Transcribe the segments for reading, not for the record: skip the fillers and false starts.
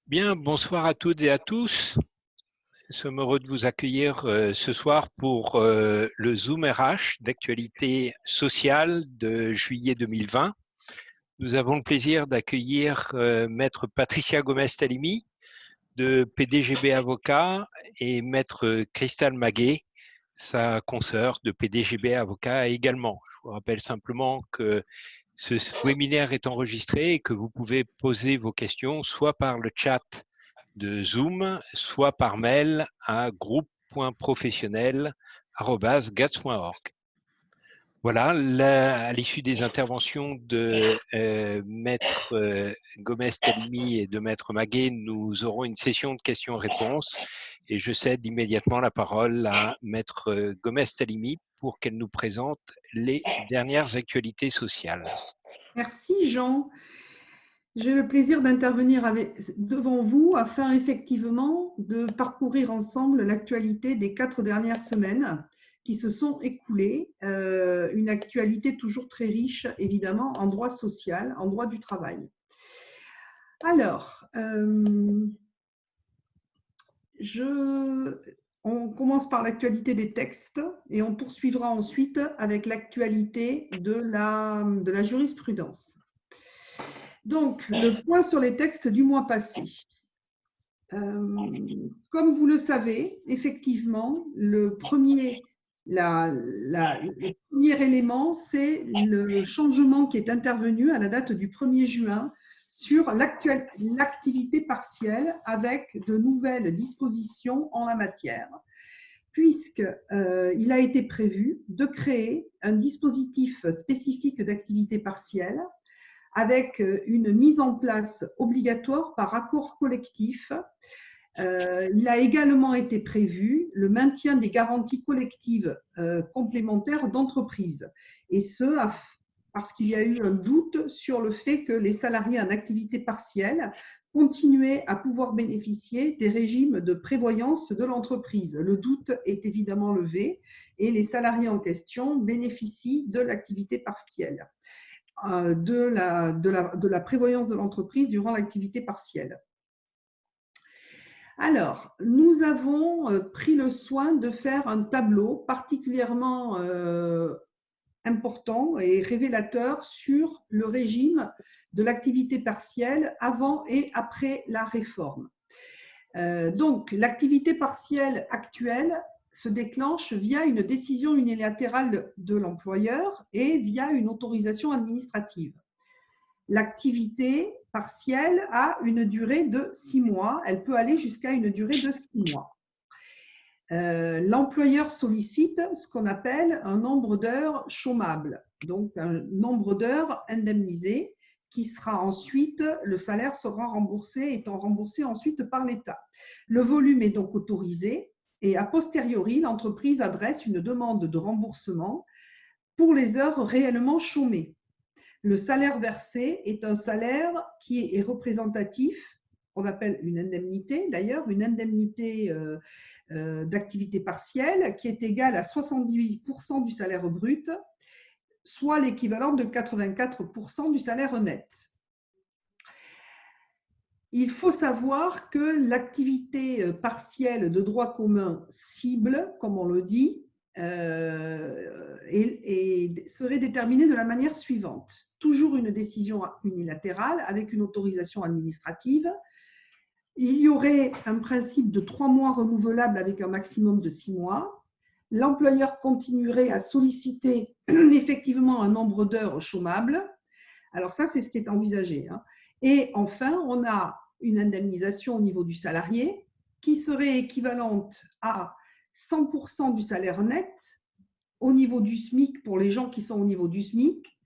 Bien, bonsoir à toutes et à tous. Nous sommes heureux de vous accueillir ce soir pour le Zoom RH d'actualité sociale de juillet 2020. Nous avons le plaisir d'accueillir Maître Patricia Gomez-Talimi de PDGB Avocat et Maître Cristal Maguet, sa consoeur de PDGB Avocat également. Je vous rappelle simplement que ce webinaire est enregistré et que vous pouvez poser vos questions soit par le chat de Zoom, soit par mail à groupe.professionnel@gats.org. Voilà, à l'issue des interventions de Maître Gomez-Talimi et de Maître Maguet, nous aurons une session de questions-réponses et je cède immédiatement la parole à Maître Gomez-Talimi pour qu'elle nous présente les dernières actualités sociales. Merci Jean. J'ai le plaisir d'intervenir devant vous afin effectivement de parcourir ensemble l'actualité des 4 dernières semaines qui se sont écoulées. Une actualité toujours très riche, évidemment, en droit social, en droit du travail. Alors, on commence par l'actualité des textes et on poursuivra ensuite avec l'actualité de la jurisprudence. Donc, le point sur les textes du mois passé. Comme vous le savez, effectivement, le premier élément, c'est le changement qui est intervenu à la date du 1er juin sur l'activité partielle avec de nouvelles dispositions en la matière, puisqu'il a été prévu de créer un dispositif spécifique d'activité partielle avec une mise en place obligatoire par accord collectif. Il a également été prévu le maintien des garanties collectives complémentaires d'entreprise, et ce, parce qu'il y a eu un doute sur le fait que les salariés en activité partielle continuaient à pouvoir bénéficier des régimes de prévoyance de l'entreprise. Le doute est évidemment levé et les salariés en question bénéficient de l'activité partielle, de la prévoyance de l'entreprise durant l'activité partielle. Alors, nous avons pris le soin de faire un tableau particulièrement important et révélateur sur le régime de l'activité partielle avant et après la réforme. Donc, l'activité partielle actuelle se déclenche via une décision unilatérale de l'employeur et via une autorisation administrative. L'activité partielle a une durée de 6 mois. Elle peut aller jusqu'à une durée de 6 mois. L'employeur sollicite ce qu'on appelle un nombre d'heures chômables, donc un nombre d'heures indemnisées qui sera ensuite, le salaire sera remboursé, étant remboursé ensuite par l'État. Le volume est donc autorisé et a posteriori, l'entreprise adresse une demande de remboursement pour les heures réellement chômées. Le salaire versé est un salaire qui est représentatif, on appelle une indemnité d'ailleurs, une indemnité d'activité partielle qui est égale à 78% du salaire brut, soit l'équivalent de 84% du salaire net. Il faut savoir que l'activité partielle de droit commun cible, comme on le dit, serait déterminée de la manière suivante. Toujours une décision unilatérale avec une autorisation administrative. Il y aurait un principe de 3 mois renouvelable avec un maximum de 6 mois. L'employeur continuerait à solliciter effectivement un nombre d'heures chômables. Alors ça, c'est ce qui est envisagé. Et enfin, on a une indemnisation au niveau du salarié qui serait équivalente à 100% du salaire net au niveau du SMIC pour les gens qui sont au niveau du SMIC,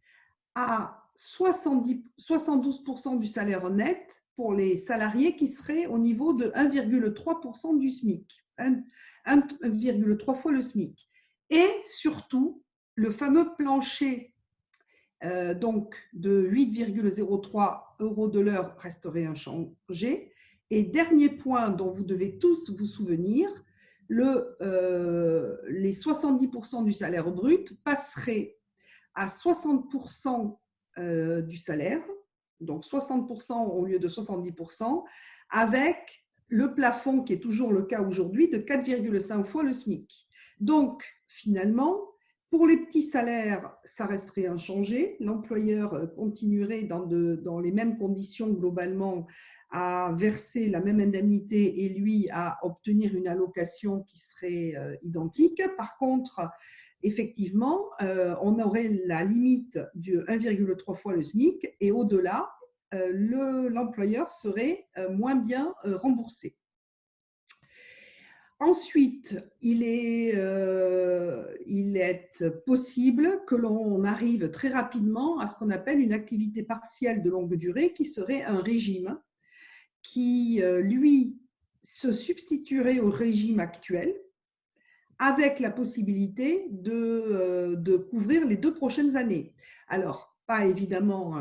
à 72% du salaire net pour les salariés qui seraient au niveau de 1,3% du SMIC, 1,3 fois le SMIC. Et surtout, le fameux plancher donc de 8,03 € de l'heure resterait inchangé. Et dernier point dont vous devez tous vous souvenir, les 70% du salaire brut passeraient à 60% du salaire, donc 60% au lieu de 70%, avec le plafond, qui est toujours le cas aujourd'hui, de 4,5 fois le SMIC. Donc, finalement, pour les petits salaires, ça resterait inchangé. L'employeur continuerait dans les mêmes conditions globalement à verser la même indemnité et lui à obtenir une allocation qui serait identique. Par contre, effectivement, on aurait la limite de 1,3 fois le SMIC et au-delà, l'employeur serait moins bien remboursé. Ensuite, il est possible que l'on arrive très rapidement à ce qu'on appelle une activité partielle de longue durée, qui serait un régime qui, lui, se substituerait au régime actuel, avec la possibilité de couvrir les 2 prochaines années. Alors, pas évidemment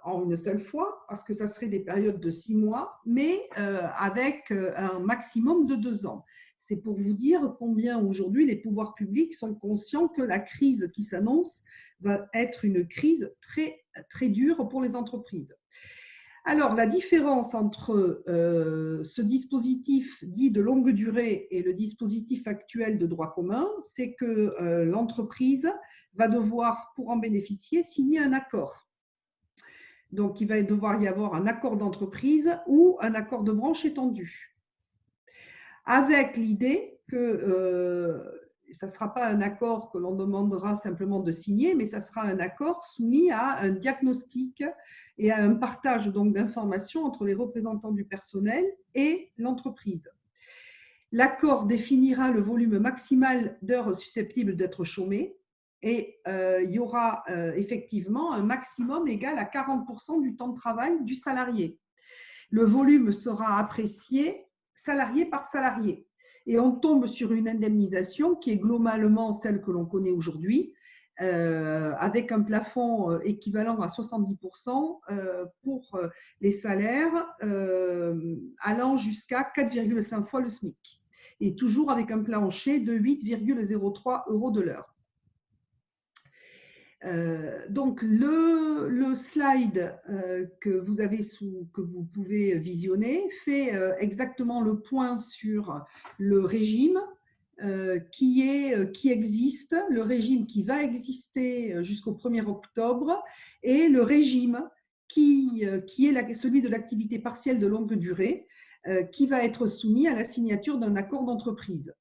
en une seule fois, parce que ça serait des périodes de 6 mois, mais avec un maximum de 2 ans. C'est pour vous dire combien aujourd'hui les pouvoirs publics sont conscients que la crise qui s'annonce va être une crise très, très dure pour les entreprises. Alors, la différence entre ce dispositif dit de longue durée et le dispositif actuel de droit commun, c'est que l'entreprise va devoir, pour en bénéficier, signer un accord. Donc, il va devoir y avoir un accord d'entreprise ou un accord de branche étendu, avec l'idée que ça ne sera pas un accord que l'on demandera simplement de signer, mais ça sera un accord soumis à un diagnostic et à un partage donc d'informations entre les représentants du personnel et l'entreprise. L'accord définira le volume maximal d'heures susceptibles d'être chômées et il y aura effectivement un maximum égal à 40% du temps de travail du salarié. Le volume sera apprécié salarié par salarié. Et on tombe sur une indemnisation qui est globalement celle que l'on connaît aujourd'hui, avec un plafond équivalent à 70% pour les salaires allant jusqu'à 4,5 fois le SMIC. Et toujours avec un plancher de 8,03 € de l'heure. Donc, le slide que vous pouvez visionner fait exactement le point sur le régime qui existe, le régime qui va exister jusqu'au 1er octobre et le régime qui est celui de l'activité partielle de longue durée qui va être soumis à la signature d'un accord d'entreprise.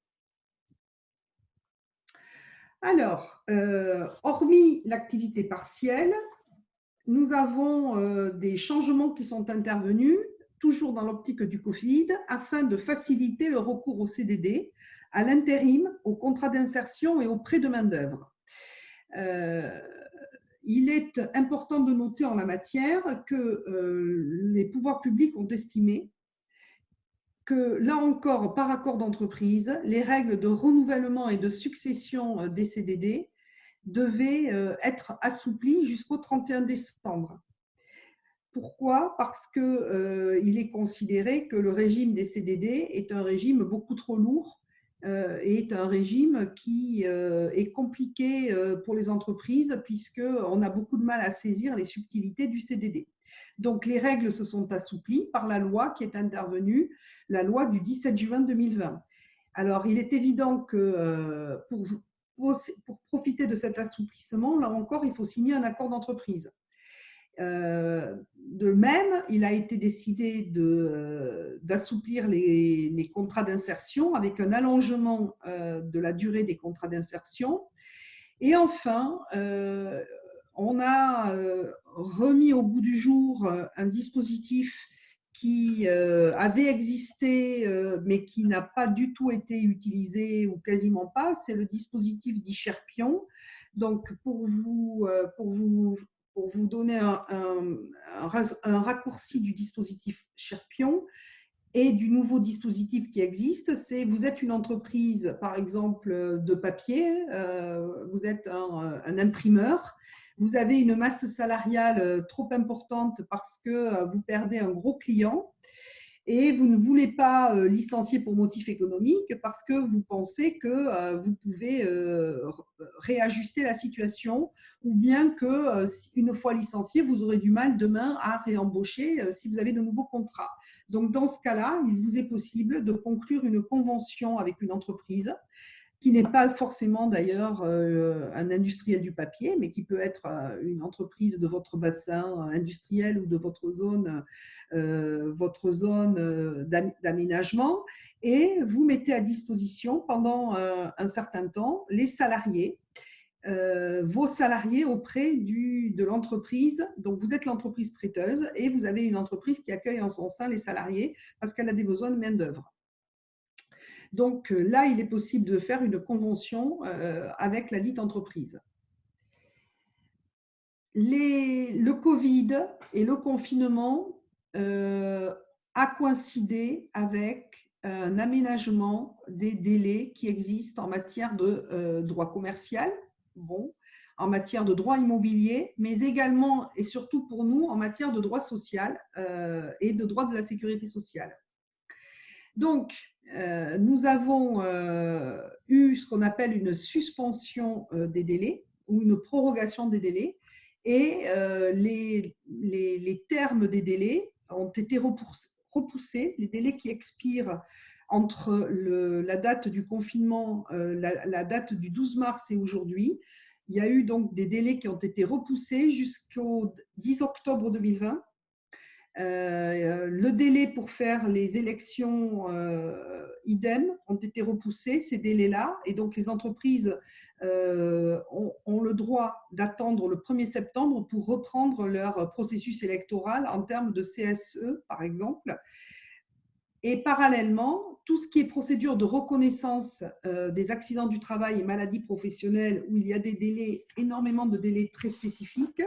Alors, hormis l'activité partielle, nous avons des changements qui sont intervenus, toujours dans l'optique du Covid, afin de faciliter le recours au CDD, à l'intérim, au contrat d'insertion et au prêt de main-d'œuvre. Il est important de noter en la matière que les pouvoirs publics ont estimé que, là encore, par accord d'entreprise, les règles de renouvellement et de succession des CDD devaient être assouplies jusqu'au 31 décembre. Pourquoi ? Parce qu'il est considéré que le régime des CDD est un régime beaucoup trop lourd et est un régime qui est compliqué pour les entreprises puisqu'on a beaucoup de mal à saisir les subtilités du CDD. Donc, les règles se sont assouplies par la loi qui est intervenue, la loi du 17 juin 2020. Alors, il est évident que pour profiter de cet assouplissement, là encore, il faut signer un accord d'entreprise. De même, il a été décidé d'assouplir les contrats d'insertion avec un allongement de la durée des contrats d'insertion. Et enfin, on a remis au goût du jour un dispositif qui avait existé, mais qui n'a pas du tout été utilisé ou quasiment pas, c'est le dispositif dit Cherpion. Donc, pour vous donner un raccourci du dispositif Cherpion et du nouveau dispositif qui existe, c'est vous êtes une entreprise, par exemple, de papier, vous êtes un imprimeur, vous avez une masse salariale trop importante parce que vous perdez un gros client et vous ne voulez pas licencier pour motif économique parce que vous pensez que vous pouvez réajuster la situation, ou bien que une fois licencié, vous aurez du mal demain à réembaucher si vous avez de nouveaux contrats. Donc dans ce cas-là, il vous est possible de conclure une convention avec une entreprise qui n'est pas forcément d'ailleurs un industriel du papier, mais qui peut être une entreprise de votre bassin industriel ou de votre zone d'aménagement, et vous mettez à disposition pendant un certain temps les salariés, vos salariés auprès de l'entreprise. Donc, vous êtes l'entreprise prêteuse et vous avez une entreprise qui accueille en son sein les salariés parce qu'elle a des besoins de main-d'œuvre. Donc là, il est possible de faire une convention avec la dite entreprise. Le Covid et le confinement a coïncidé avec un aménagement des délais qui existent en matière de droit commercial, en matière de droit immobilier, mais également et surtout pour nous en matière de droit social et de droit de la sécurité sociale. Donc, nous avons eu ce qu'on appelle une suspension des délais ou une prorogation des délais, et les termes des délais ont été repoussés, les délais qui expirent entre la date du confinement, la date du 12 mars et aujourd'hui. Il y a eu donc des délais qui ont été repoussés jusqu'au 10 octobre 2020. Le délai pour faire les élections idem ont été repoussés, ces délais-là, et donc les entreprises ont le droit d'attendre le 1er septembre pour reprendre leur processus électoral en termes de CSE, par exemple. Et parallèlement, tout ce qui est procédure de reconnaissance des accidents du travail et maladies professionnelles, où il y a des délais, énormément de délais très spécifiques,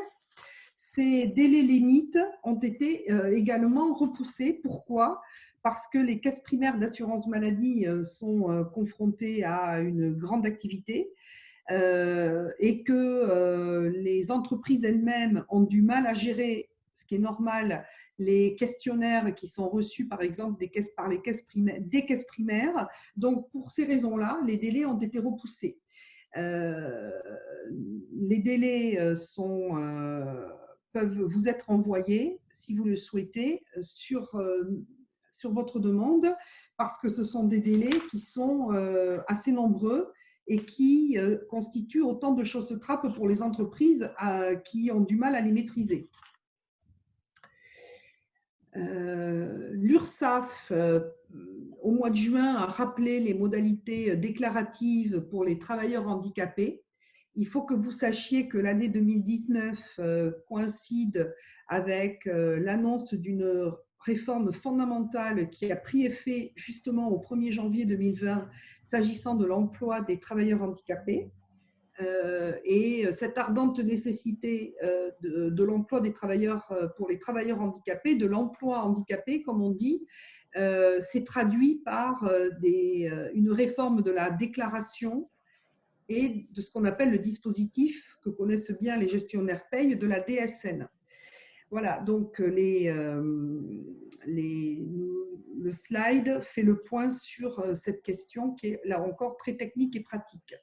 ces délais limites ont été également repoussés. Pourquoi ? Parce que les caisses primaires d'assurance maladie sont confrontées à une grande activité et que les entreprises elles-mêmes ont du mal à gérer, ce qui est normal, les questionnaires qui sont reçus par exemple des caisses primaires. Donc pour ces raisons-là, les délais ont été repoussés. Les délais peuvent vous être envoyés, si vous le souhaitez, sur votre demande, parce que ce sont des délais qui sont assez nombreux et qui constituent autant de chausses-trapes pour les entreprises qui ont du mal à les maîtriser. L'URSSAF, au mois de juin, a rappelé les modalités déclaratives pour les travailleurs handicapés. Il faut que vous sachiez que l'année 2019 coïncide avec l'annonce d'une réforme fondamentale qui a pris effet justement au 1er janvier 2020 s'agissant de l'emploi des travailleurs handicapés. Et cette ardente nécessité de l'emploi des travailleurs pour les travailleurs handicapés, de l'emploi handicapé, comme on dit, s'est traduit par une réforme de la déclaration et de ce qu'on appelle le dispositif que connaissent bien les gestionnaires paye de la DSN. Voilà, donc le slide fait le point sur cette question qui est là encore très technique et pratique.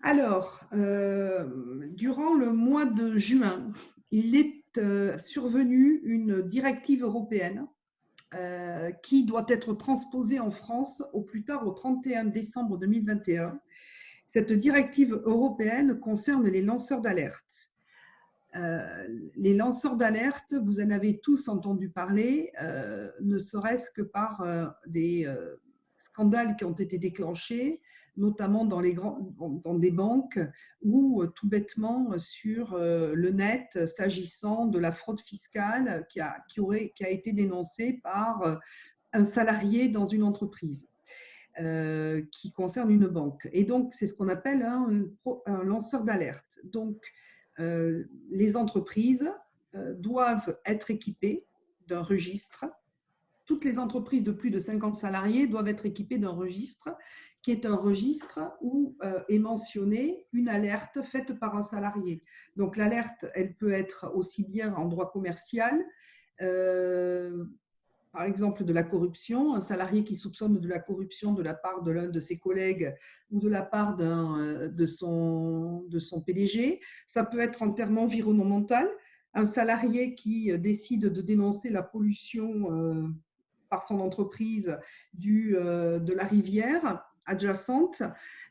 Alors, durant le mois de juin, il est survenu une directive européenne qui doit être transposée en France au plus tard au 31 décembre 2021. Cette directive européenne concerne les lanceurs d'alerte. Les lanceurs d'alerte, vous en avez tous entendu parler, ne serait-ce que par des scandales qui ont été déclenchés, notamment dans des banques ou tout bêtement sur le net, s'agissant de la fraude fiscale qui a été dénoncée par un salarié dans une entreprise qui concerne une banque. Et donc, c'est ce qu'on appelle un lanceur d'alerte. Donc, les entreprises doivent être équipées d'un registre. Toutes les entreprises de plus de 50 salariés doivent être équipées d'un registre qui est un registre où est mentionnée une alerte faite par un salarié. Donc l'alerte, elle peut être aussi bien en droit commercial Par exemple, de la corruption, un salarié qui soupçonne de la corruption de la part de l'un de ses collègues ou de la part de son PDG. Ça peut être en termes environnemental, un salarié qui décide de dénoncer la pollution par son entreprise de la rivière adjacente,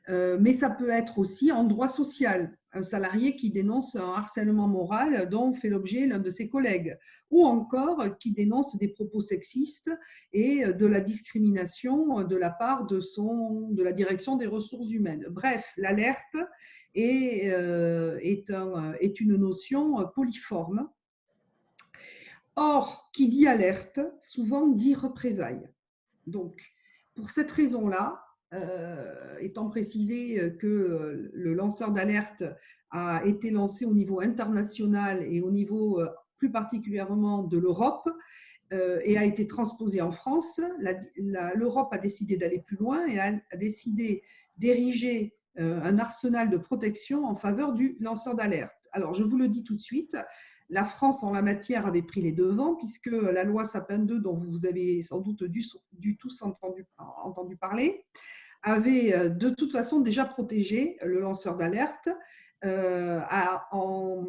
mais ça peut être aussi en droit social, un salarié qui dénonce un harcèlement moral dont fait l'objet l'un de ses collègues, ou encore qui dénonce des propos sexistes et de la discrimination de la part de la direction des ressources humaines. Bref, l'alerte est une notion polyforme. Or, qui dit alerte, souvent dit représailles. Donc, pour cette raison-là, étant précisé que le lanceur d'alerte a été lancé au niveau international et au niveau plus particulièrement de l'Europe et a été transposé en France, l'Europe a décidé d'aller plus loin et a décidé d'ériger un arsenal de protection en faveur du lanceur d'alerte. Alors, je vous le dis tout de suite, la France, en la matière, avait pris les devants puisque la loi Sapin 2, dont vous avez sans doute tous entendu parler, avait de toute façon déjà protégé le lanceur d'alerte en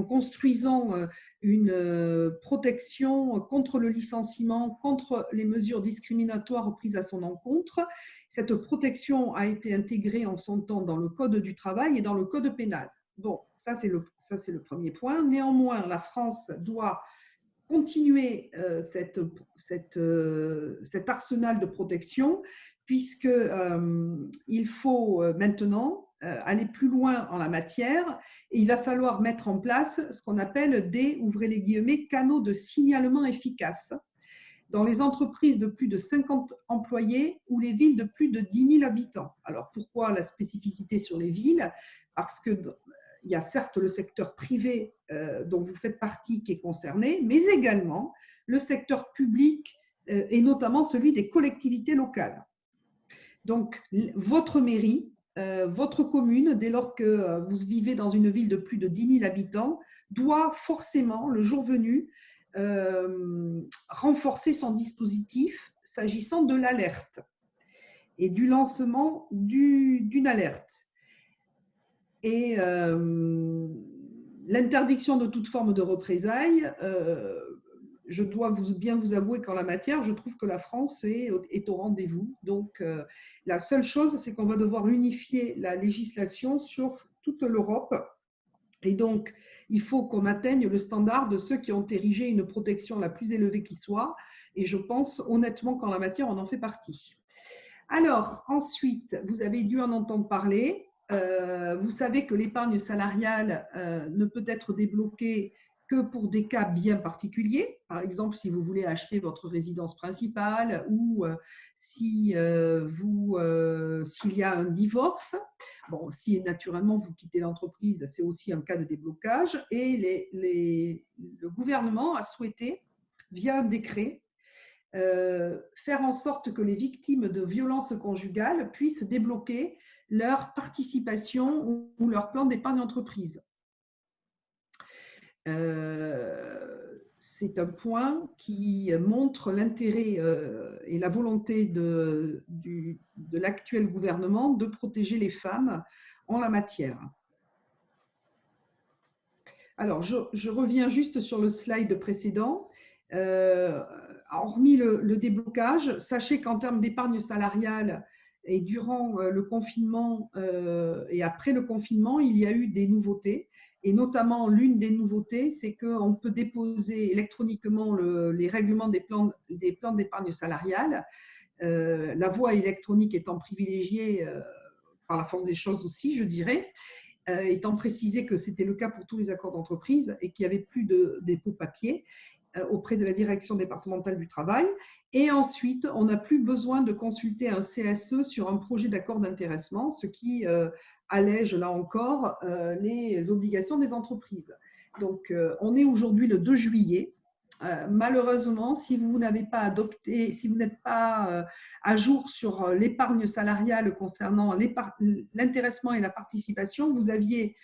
construisant une protection contre le licenciement, contre les mesures discriminatoires prises à son encontre. Cette protection a été intégrée en son temps dans le Code du travail et dans le Code pénal. Bon, ça c'est le premier point. Néanmoins, la France doit continuer cet arsenal de protection puisqu'il faut maintenant aller plus loin en la matière et il va falloir mettre en place ce qu'on appelle des, ouvrez les guillemets, canaux de signalement efficaces dans les entreprises de plus de 50 employés ou les villes de plus de 10 000 habitants. Alors pourquoi la spécificité sur les villes? Parce que il y a certes le secteur privé dont vous faites partie qui est concerné, mais également le secteur public et notamment celui des collectivités locales. Donc, votre mairie, votre commune, dès lors que vous vivez dans une ville de plus de 10 000 habitants, doit forcément, le jour venu, renforcer son dispositif s'agissant de l'alerte et du lancement d'une alerte. Et l'interdiction de toute forme de représailles, je dois bien vous avouer qu'en la matière, je trouve que la France est au rendez-vous. Donc, la seule chose, c'est qu'on va devoir unifier la législation sur toute l'Europe. Et donc, il faut qu'on atteigne le standard de ceux qui ont érigé une protection la plus élevée qui soit. Et je pense honnêtement qu'en la matière, on en fait partie. Alors, ensuite, vous avez dû en entendre parler. Vous savez que l'épargne salariale ne peut être débloquée que pour des cas bien particuliers. Par exemple, si vous voulez acheter votre résidence principale ou s'il y a un divorce. Bon, si naturellement vous quittez l'entreprise, c'est aussi un cas de déblocage. Et le gouvernement a souhaité, via un décret, faire en sorte que les victimes de violences conjugales puissent débloquer leur participation ou leur plan d'épargne entreprise. C'est un point qui montre l'intérêt et la volonté de l'actuel gouvernement de protéger les femmes en la matière. Alors, je reviens juste sur le slide précédent. Hormis le déblocage, sachez qu'en termes d'épargne salariale et durant le confinement et après le confinement, il y a eu des nouveautés. Et notamment, l'une des nouveautés, c'est qu'on peut déposer électroniquement les règlements des plans d'épargne salariale. La voie électronique étant privilégiée par la force des choses aussi, je dirais, étant précisé que c'était le cas pour tous les accords d'entreprise et qu'il n'y avait plus de dépôt papier auprès de la direction départementale du travail. Et ensuite, on n'a plus besoin de consulter un CSE sur un projet d'accord d'intéressement, ce qui allège, là encore, les obligations des entreprises. Donc, on est aujourd'hui le 2 juillet. Malheureusement, si vous n'avez pas adopté, si vous n'êtes pas à jour sur l'épargne salariale concernant l'intéressement et la participation, vous aviez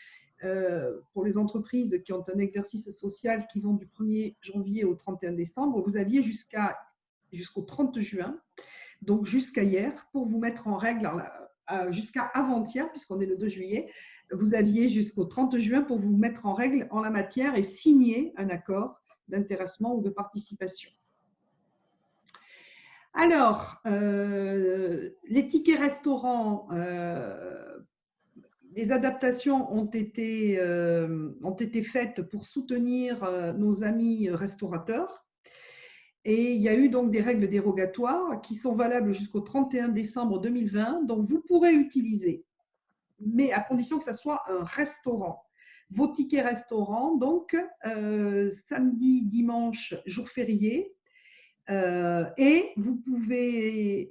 pour les entreprises qui ont un exercice social qui vont du 1er janvier au 31 décembre, vous aviez jusqu'au 30 juin, donc jusqu'à hier, pour vous mettre en règle, jusqu'à avant-hier, puisqu'on est le 2 juillet, vous aviez jusqu'au 30 juin pour vous mettre en règle en la matière et signer un accord d'intéressement ou de participation. Alors, les tickets restaurants, les adaptations ont été faites pour soutenir nos amis restaurateurs. Et il y a eu donc des règles dérogatoires qui sont valables jusqu'au 31 décembre 2020. Donc, vous pourrez utiliser, mais à condition que ce soit un restaurant, vos tickets restaurants, donc samedi, dimanche, jour férié, et vous pouvez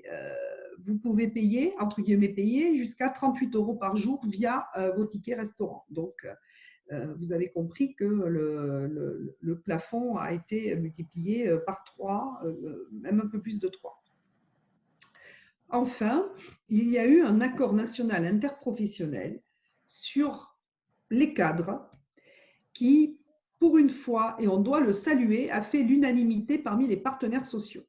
payer, entre guillemets payer, jusqu'à 38 € par jour via vos tickets restaurants. Donc, vous avez compris que le plafond a été multiplié par 3, même un peu plus de 3. Enfin, il y a eu un accord national interprofessionnel sur les cadres qui, pour une fois, et on doit le saluer, a fait l'unanimité parmi les partenaires sociaux.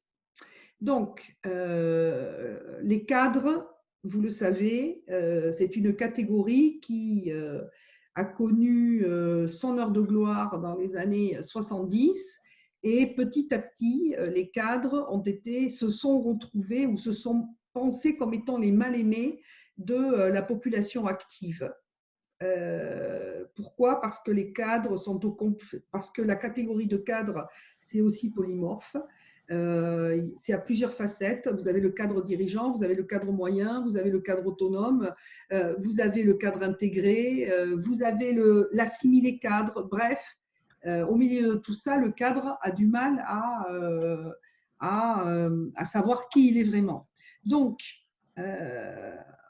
Donc, les cadres, vous le savez, c'est une catégorie qui a connu son heure de gloire dans les années 70 et petit à petit, les cadres se sont retrouvés ou se sont pensés comme étant les mal-aimés de la population active. Pourquoi? Parce que les cadres parce que la catégorie de cadres, c'est aussi polymorphe. C'est à plusieurs facettes. Vous avez le cadre dirigeant, vous avez le cadre moyen, vous avez le cadre autonome, vous avez le cadre intégré, vous avez l'assimilé cadre. Bref, au milieu de tout ça, le cadre a du mal à savoir qui il est vraiment. Donc,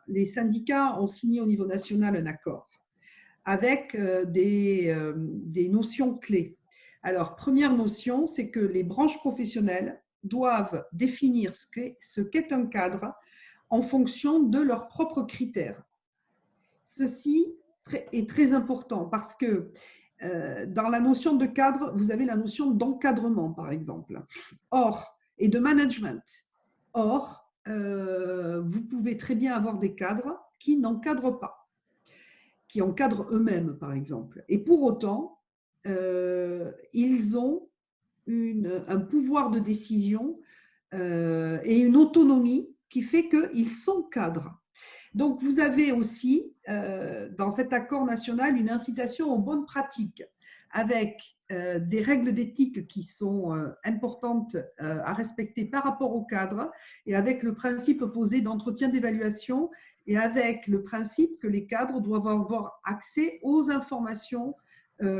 les syndicats ont signé au niveau national un accord avec des notions clés. Alors, première notion, c'est que les branches professionnelles doivent définir ce qu'est un cadre en fonction de leurs propres critères. Ceci est très important parce que dans la notion de cadre, vous avez la notion d'encadrement, par exemple, et de management. Or, vous pouvez très bien avoir des cadres qui n'encadrent pas, qui encadrent eux-mêmes, par exemple. Et pour autant, ils ont un pouvoir de décision et une autonomie qui fait qu'ils sont cadres. Donc, vous avez aussi, dans cet accord national, une incitation aux bonnes pratiques avec des règles d'éthique qui sont importantes à respecter par rapport au cadre et avec le principe posé d'entretien d'évaluation et avec le principe que les cadres doivent avoir accès aux informations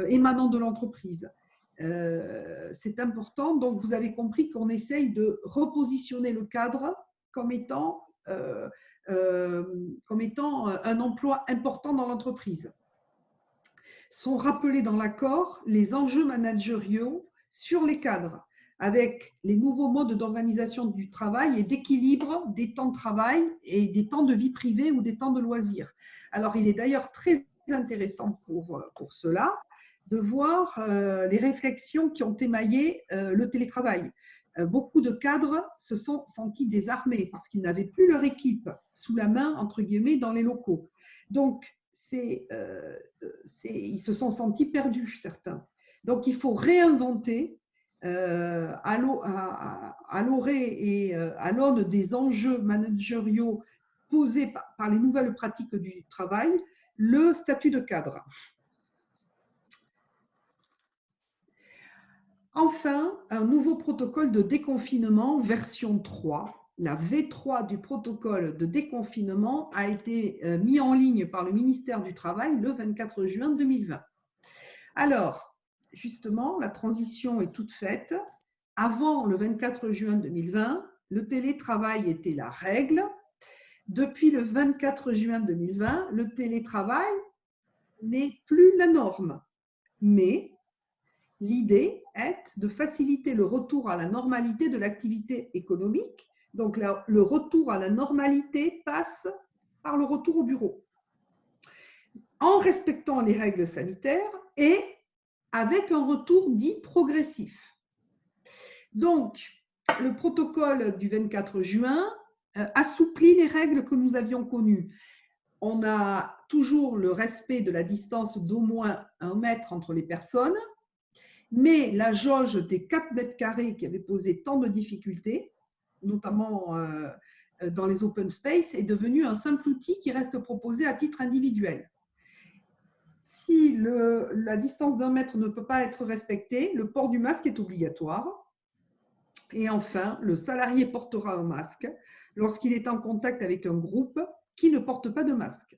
émanant de l'entreprise. C'est important. Donc, vous avez compris qu'on essaye de repositionner le cadre comme étant un emploi important dans l'entreprise. Sont rappelés dans l'accord les enjeux managériaux sur les cadres, avec les nouveaux modes d'organisation du travail et d'équilibre des temps de travail et des temps de vie privée ou des temps de loisirs. Alors, il est d'ailleurs très intéressant pour cela de voir les réflexions qui ont émaillé le télétravail. Beaucoup de cadres se sont sentis désarmés parce qu'ils n'avaient plus leur équipe sous la main, entre guillemets, dans les locaux. Donc, ils se sont sentis perdus, certains. Donc, il faut réinventer à l'orée et à l'aune des enjeux managériaux posés par les nouvelles pratiques du travail, le statut de cadre. Enfin, un nouveau protocole de déconfinement version 3. La V3 du protocole de déconfinement a été mis en ligne par le ministère du Travail le 24 juin 2020. Alors, justement, la transition est toute faite. Avant le 24 juin 2020, le télétravail était la règle. Depuis le 24 juin 2020, le télétravail n'est plus la norme. Mais l'idée est de faciliter le retour à la normalité de l'activité économique. Donc, le retour à la normalité passe par le retour au bureau. en respectant les règles sanitaires et avec un retour dit progressif. Donc, le protocole du 24 juin assouplit les règles que nous avions connues. On a toujours le respect de la distance d'au moins 1 mètre entre les personnes, mais la jauge des 4 mètres carrés qui avait posé tant de difficultés, notamment dans les open space, est devenue un simple outil qui reste proposé à titre individuel. Si la distance d'1 mètre ne peut pas être respectée, le port du masque est obligatoire. Et enfin, le salarié portera un masque lorsqu'il est en contact avec un groupe qui ne porte pas de masque.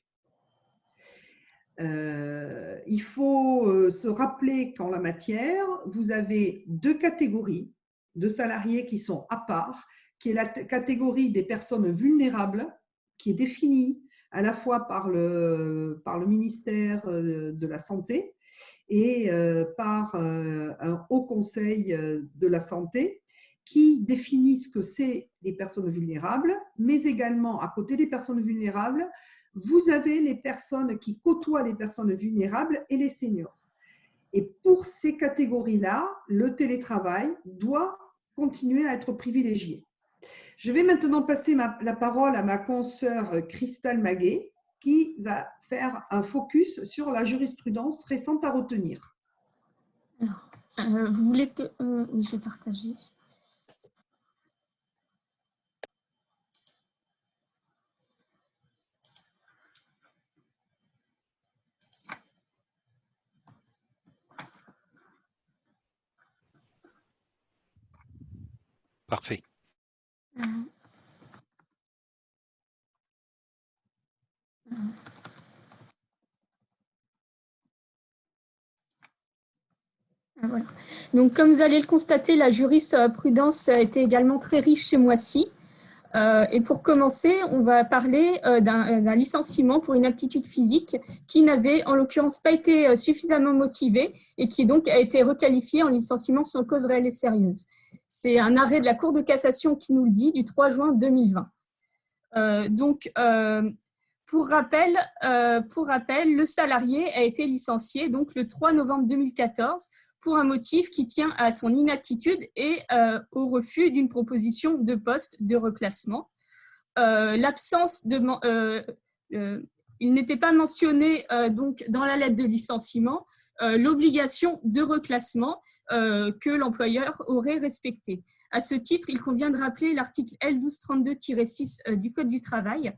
Il faut se rappeler qu'en la matière, vous avez 2 catégories de salariés qui sont à part, qui est la catégorie des personnes vulnérables, qui est définie à la fois par le ministère de la Santé et par un haut conseil de la santé qui définit ce que c'est les personnes vulnérables, mais également à côté des personnes vulnérables, vous avez les personnes qui côtoient les personnes vulnérables et les seniors. Et pour ces catégories-là, le télétravail doit continuer à être privilégié. Je vais maintenant passer la parole à ma consoeur Christelle Maguet, qui va faire un focus sur la jurisprudence récente à retenir. Alors, vous voulez que... oui, je vais partager. Parfait. Voilà. Donc, comme vous allez le constater, la jurisprudence a été également très riche ce mois-ci. Et pour commencer, on va parler d'un licenciement pour inaptitude physique qui n'avait en l'occurrence pas été suffisamment motivé et qui donc a été requalifié en licenciement sans cause réelle et sérieuse. C'est un arrêt de la Cour de cassation qui nous le dit du 3 juin 2020. Pour rappel, le salarié a été licencié donc, le 3 novembre 2014 pour un motif qui tient à son inaptitude et au refus d'une proposition de poste de reclassement. Il n'était pas mentionné donc, dans la lettre de licenciement l'obligation de reclassement que l'employeur aurait respectée. À ce titre, il convient de rappeler l'article L1232-6 du Code du travail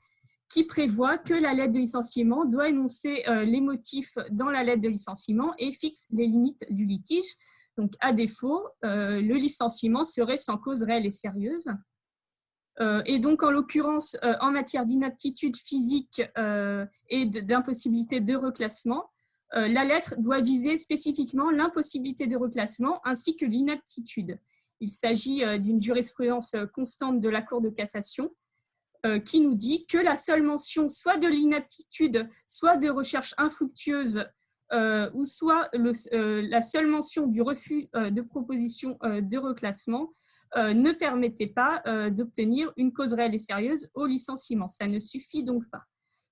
qui prévoit que la lettre de licenciement doit énoncer les motifs dans la lettre de licenciement et fixe les limites du litige. Donc, à défaut, le licenciement serait sans cause réelle et sérieuse. Et donc, en l'occurrence, en matière d'inaptitude physique et d'impossibilité de reclassement, la lettre doit viser spécifiquement l'impossibilité de reclassement ainsi que l'inaptitude. Il s'agit d'une jurisprudence constante de la Cour de cassation qui nous dit que la seule mention soit de l'inaptitude, soit de recherche infructueuse, ou soit la seule mention du refus de proposition de reclassement ne permettait pas d'obtenir une cause réelle et sérieuse au licenciement. Ça ne suffit donc pas.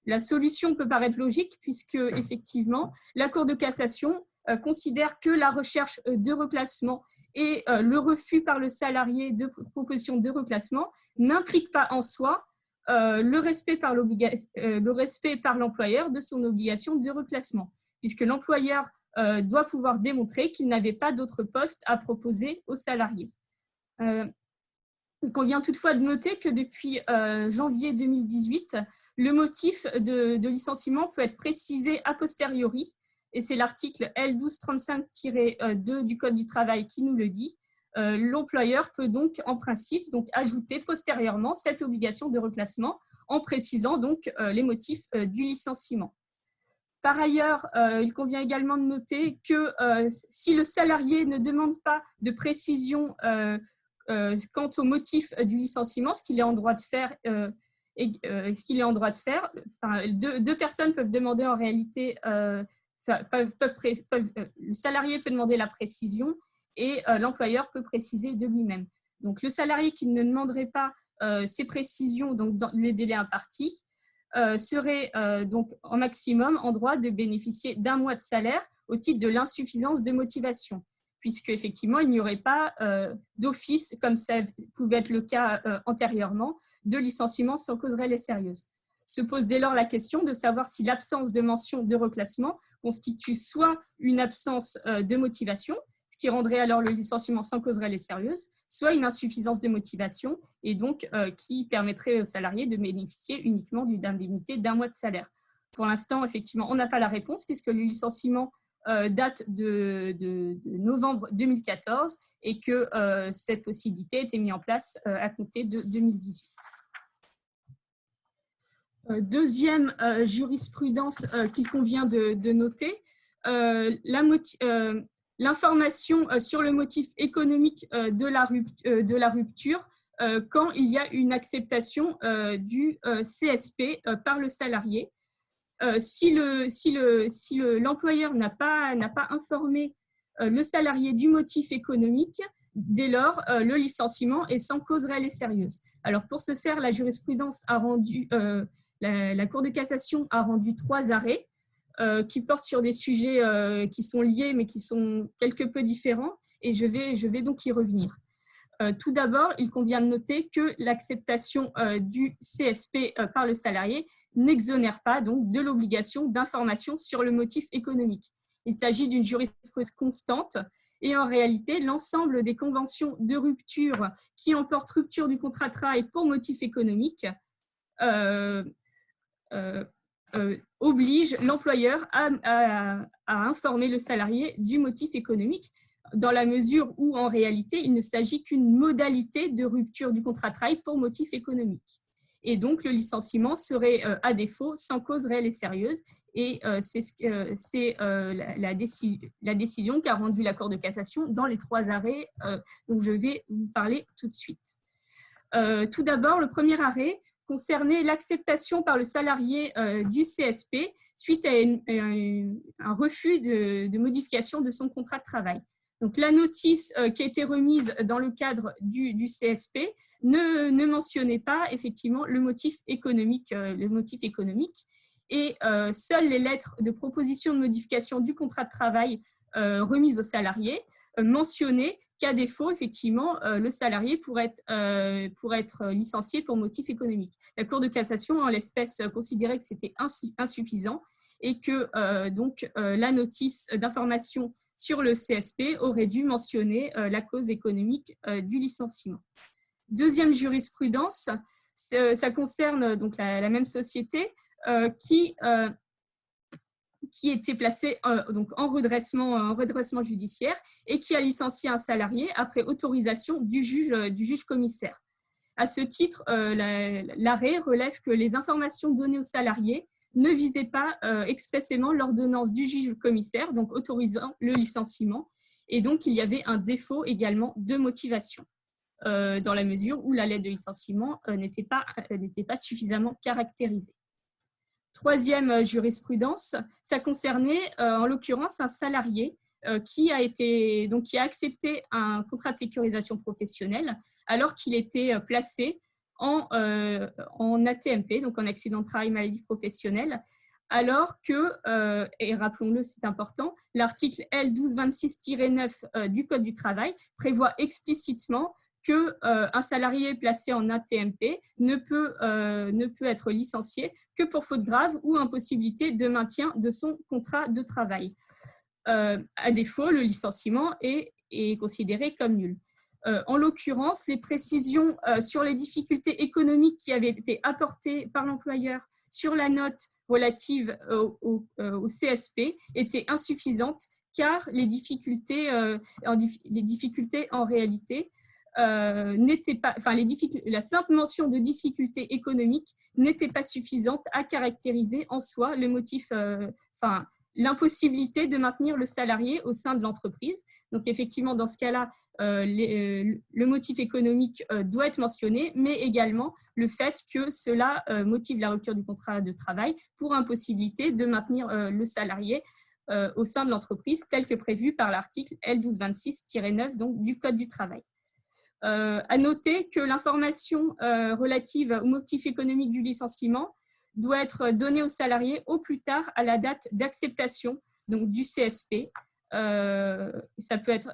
La solution peut paraître logique puisque, effectivement, la Cour de cassation considère que la recherche de reclassement et le refus par le salarié de proposition de reclassement n'impliquent pas en soi le respect par l'employeur de son obligation de reclassement, puisque l'employeur doit pouvoir démontrer qu'il n'avait pas d'autre poste à proposer aux salariés. Il convient toutefois de noter que depuis janvier 2018, le motif de licenciement peut être précisé a posteriori, et c'est l'article L1235-2 du Code du travail qui nous le dit. L'employeur peut donc, en principe, ajouter postérieurement cette obligation de reclassement en précisant donc les motifs du licenciement. Par ailleurs, il convient également de noter que si le salarié ne demande pas de précision quant au motif du licenciement, ce qu'il est en droit de faire, deux personnes peuvent demander en réalité, le salarié peut demander la précision et l'employeur peut préciser de lui-même. Donc, le salarié qui ne demanderait pas ces précisions donc, dans les délais impartis serait donc en maximum en droit de bénéficier d'un mois de salaire au titre de l'insuffisance de motivation, puisque effectivement il n'y aurait pas d'office, comme ça pouvait être le cas antérieurement, de licenciement sans cause réelle et sérieuse. Se pose dès lors la question de savoir si l'absence de mention de reclassement constitue soit une absence de motivation, ce qui rendrait alors le licenciement sans cause réelle et sérieuse, soit une insuffisance de motivation et donc qui permettrait aux salariés de bénéficier uniquement d'une indemnité d'un mois de salaire. Pour l'instant, effectivement, on n'a pas la réponse puisque le licenciement date de novembre 2014 et que cette possibilité a été mise en place à compter de 2018. Deuxième jurisprudence qu'il convient de noter, l'information sur le motif économique de la rupture quand il y a une acceptation du CSP par le salarié. Si l'employeur n'a pas informé le salarié du motif économique, dès lors, le licenciement est sans cause réelle et sérieuse. Alors, pour ce faire, la jurisprudence a rendu, la Cour de cassation a rendu 3 arrêts qui portent sur des sujets qui sont liés, mais qui sont quelque peu différents, et je vais donc y revenir. Tout d'abord, il convient de noter que l'acceptation du CSP par le salarié n'exonère pas donc de l'obligation d'information sur le motif économique. Il s'agit d'une jurisprudence constante et en réalité, l'ensemble des conventions de rupture qui emportent rupture du contrat de travail pour motif économique oblige l'employeur à informer le salarié du motif économique, dans la mesure où, en réalité, il ne s'agit qu'une modalité de rupture du contrat de travail pour motif économique. Et donc, le licenciement serait, à défaut, sans cause réelle et sérieuse. Et c'est la décision qu'a rendue la Cour de cassation dans les 3 arrêts dont je vais vous parler tout de suite. Tout d'abord, le premier arrêt concernait l'acceptation par le salarié du CSP suite à un refus de modification de son contrat de travail. Donc, la notice qui a été remise dans le cadre du CSP ne mentionnait pas effectivement le motif économique, et seules les lettres de proposition de modification du contrat de travail remises aux salariés mentionnaient qu'à défaut, effectivement, le salarié pourrait être licencié pour motif économique. La Cour de cassation, en l'espèce, considérait que c'était insuffisant et que la notice d'information sur le CSP aurait dû mentionner la cause économique du licenciement. Deuxième jurisprudence, ça concerne donc la même société qui était placée donc en redressement judiciaire et qui a licencié un salarié après autorisation du juge commissaire. À ce titre, l'arrêt relève que les informations données aux salariés ne visaient pas expressément l'ordonnance du juge commissaire, donc autorisant le licenciement, et donc il y avait un défaut également de motivation, dans la mesure où la lettre de licenciement n'était pas suffisamment caractérisée. Troisième jurisprudence, ça concernait en l'occurrence un salarié qui a accepté un contrat de sécurisation professionnelle alors qu'il était placé en ATMP, donc en accident de travail maladie professionnelle, alors que, et rappelons-le, c'est important, l'article L1226-9 du Code du travail prévoit explicitement qu'un salarié placé en ATMP ne peut être licencié que pour faute grave ou impossibilité de maintien de son contrat de travail. À défaut, le licenciement est considéré comme nul. En l'occurrence, les précisions sur les difficultés économiques qui avaient été apportées par l'employeur sur la note relative au CSP étaient insuffisantes car les difficultés en réalité la simple mention de difficultés économiques n'était pas suffisante à caractériser en soi le motif, l'impossibilité de maintenir le salarié au sein de l'entreprise. Donc effectivement, dans ce cas-là, le motif économique doit être mentionné, mais également le fait que cela motive la rupture du contrat de travail pour impossibilité de maintenir le salarié au sein de l'entreprise, tel que prévu par l'article L1226-9 donc, du Code du travail. À noter que l'information relative au motif économique du licenciement doit être donné au salarié au plus tard à la date d'acceptation donc du CSP. Ça peut être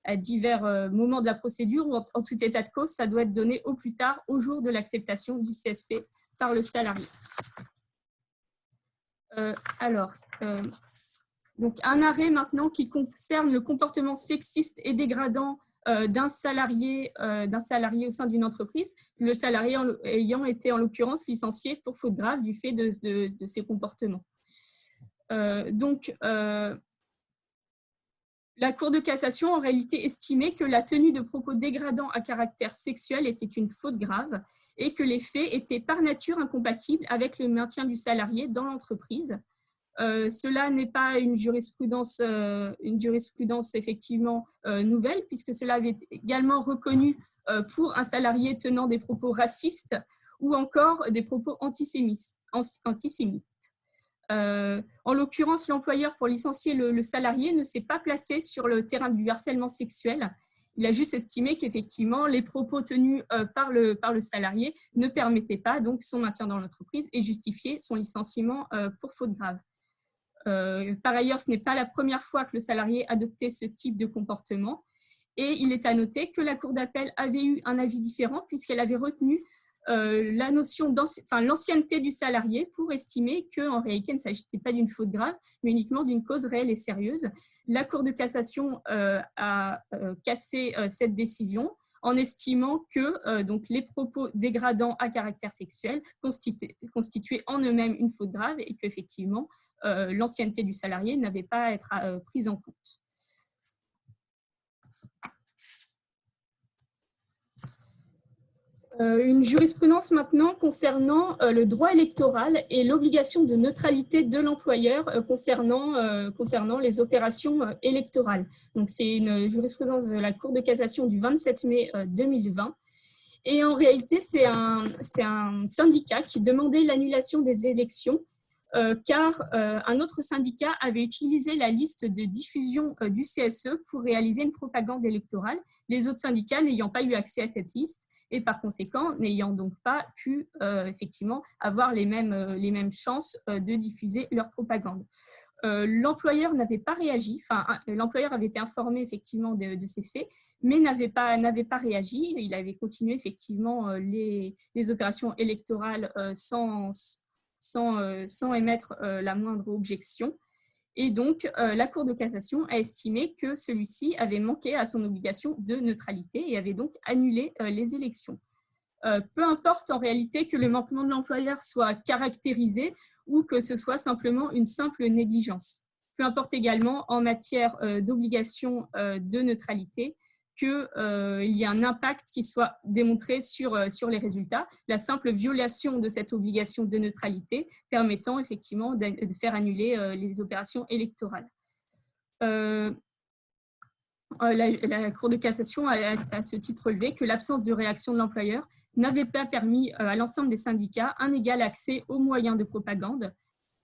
à divers moments de la procédure ou en tout état de cause, ça doit être donné au plus tard au jour de l'acceptation du CSP par le salarié. Donc un arrêt maintenant qui concerne le comportement sexiste et dégradant d'un salarié au sein d'une entreprise, le salarié ayant été en l'occurrence licencié pour faute grave du fait de ses comportements. La Cour de cassation en réalité estimait que la tenue de propos dégradants à caractère sexuel était une faute grave et que les faits étaient par nature incompatibles avec le maintien du salarié dans l'entreprise. Cela n'est pas une jurisprudence effectivement nouvelle, puisque cela avait également reconnu pour un salarié tenant des propos racistes ou encore des propos antisémites. En l'occurrence, l'employeur, pour licencier le salarié, ne s'est pas placé sur le terrain du harcèlement sexuel. Il a juste estimé qu'effectivement, les propos tenus par le salarié ne permettaient pas donc son maintien dans l'entreprise et justifiaient son licenciement pour faute grave. Par ailleurs, ce n'est pas la première fois que le salarié adoptait ce type de comportement. Et il est à noter que la Cour d'appel avait eu un avis différent puisqu'elle avait retenu la notion l'ancienneté du salarié pour estimer qu'en réalité, il ne s'agissait pas d'une faute grave, mais uniquement d'une cause réelle et sérieuse. La Cour de cassation a cassé cette décision en estimant que donc, les propos dégradants à caractère sexuel constituaient en eux-mêmes une faute grave et qu'effectivement, l'ancienneté du salarié n'avait pas à être prise en compte. Une jurisprudence maintenant concernant le droit électoral et l'obligation de neutralité de l'employeur concernant les opérations électorales. Donc, c'est une jurisprudence de la Cour de cassation du 27 mai 2020. Et en réalité, c'est un syndicat qui demandait l'annulation des élections car un autre syndicat avait utilisé la liste de diffusion du CSE pour réaliser une propagande électorale, les autres syndicats n'ayant pas eu accès à cette liste et par conséquent n'ayant donc pas pu effectivement avoir les mêmes chances de diffuser leur propagande. L'employeur n'avait pas réagi, l'employeur avait été informé effectivement de ces faits, mais n'avait pas réagi. Il avait continué effectivement les opérations électorales sans émettre la moindre objection. Et donc, la Cour de cassation a estimé que celui-ci avait manqué à son obligation de neutralité et avait donc annulé les élections. Peu importe en réalité que le manquement de l'employeur soit caractérisé ou que ce soit simplement une simple négligence. Peu importe également en matière d'obligation de neutralité qu'il y ait un impact qui soit démontré sur les résultats. La simple violation de cette obligation de neutralité permettant effectivement de faire annuler les opérations électorales. La Cour de cassation a à ce titre relevé que l'absence de réaction de l'employeur n'avait pas permis à l'ensemble des syndicats un égal accès aux moyens de propagande.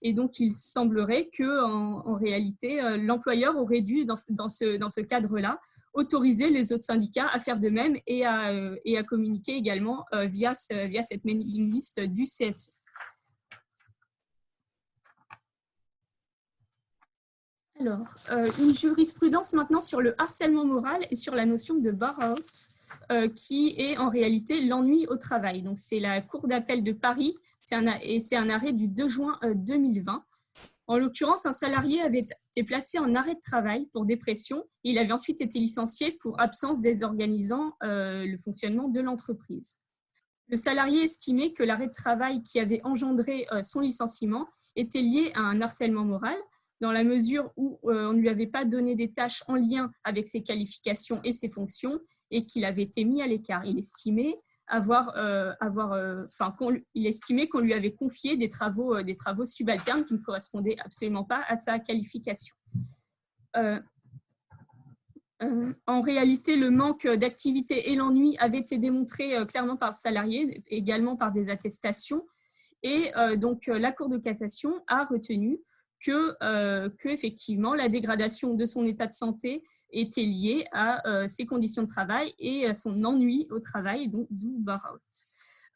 Et donc, il semblerait qu'en réalité, l'employeur aurait dû, dans ce cadre-là, autoriser les autres syndicats à faire de même et à communiquer également via cette mailing list du CSE. Alors, une jurisprudence maintenant sur le harcèlement moral et sur la notion de burn-out, qui est en réalité l'ennui au travail. Donc, c'est la Cour d'appel de Paris. C'est un arrêt du 2 juin 2020. En l'occurrence, un salarié avait été placé en arrêt de travail pour dépression. Il avait ensuite été licencié pour absence désorganisant le fonctionnement de l'entreprise. Le salarié estimait que l'arrêt de travail qui avait engendré son licenciement était lié à un harcèlement moral, dans la mesure où on ne lui avait pas donné des tâches en lien avec ses qualifications et ses fonctions et qu'il avait été mis à l'écart. Il estimait qu'on lui avait confié des travaux subalternes qui ne correspondaient absolument pas à sa qualification. En réalité, le manque d'activité et l'ennui avaient été démontrés clairement par le salarié, également par des attestations. Et donc, la Cour de cassation a retenu que effectivement, la dégradation de son état de santé était liée à ses conditions de travail et à son ennui au travail, donc d'où burn-out.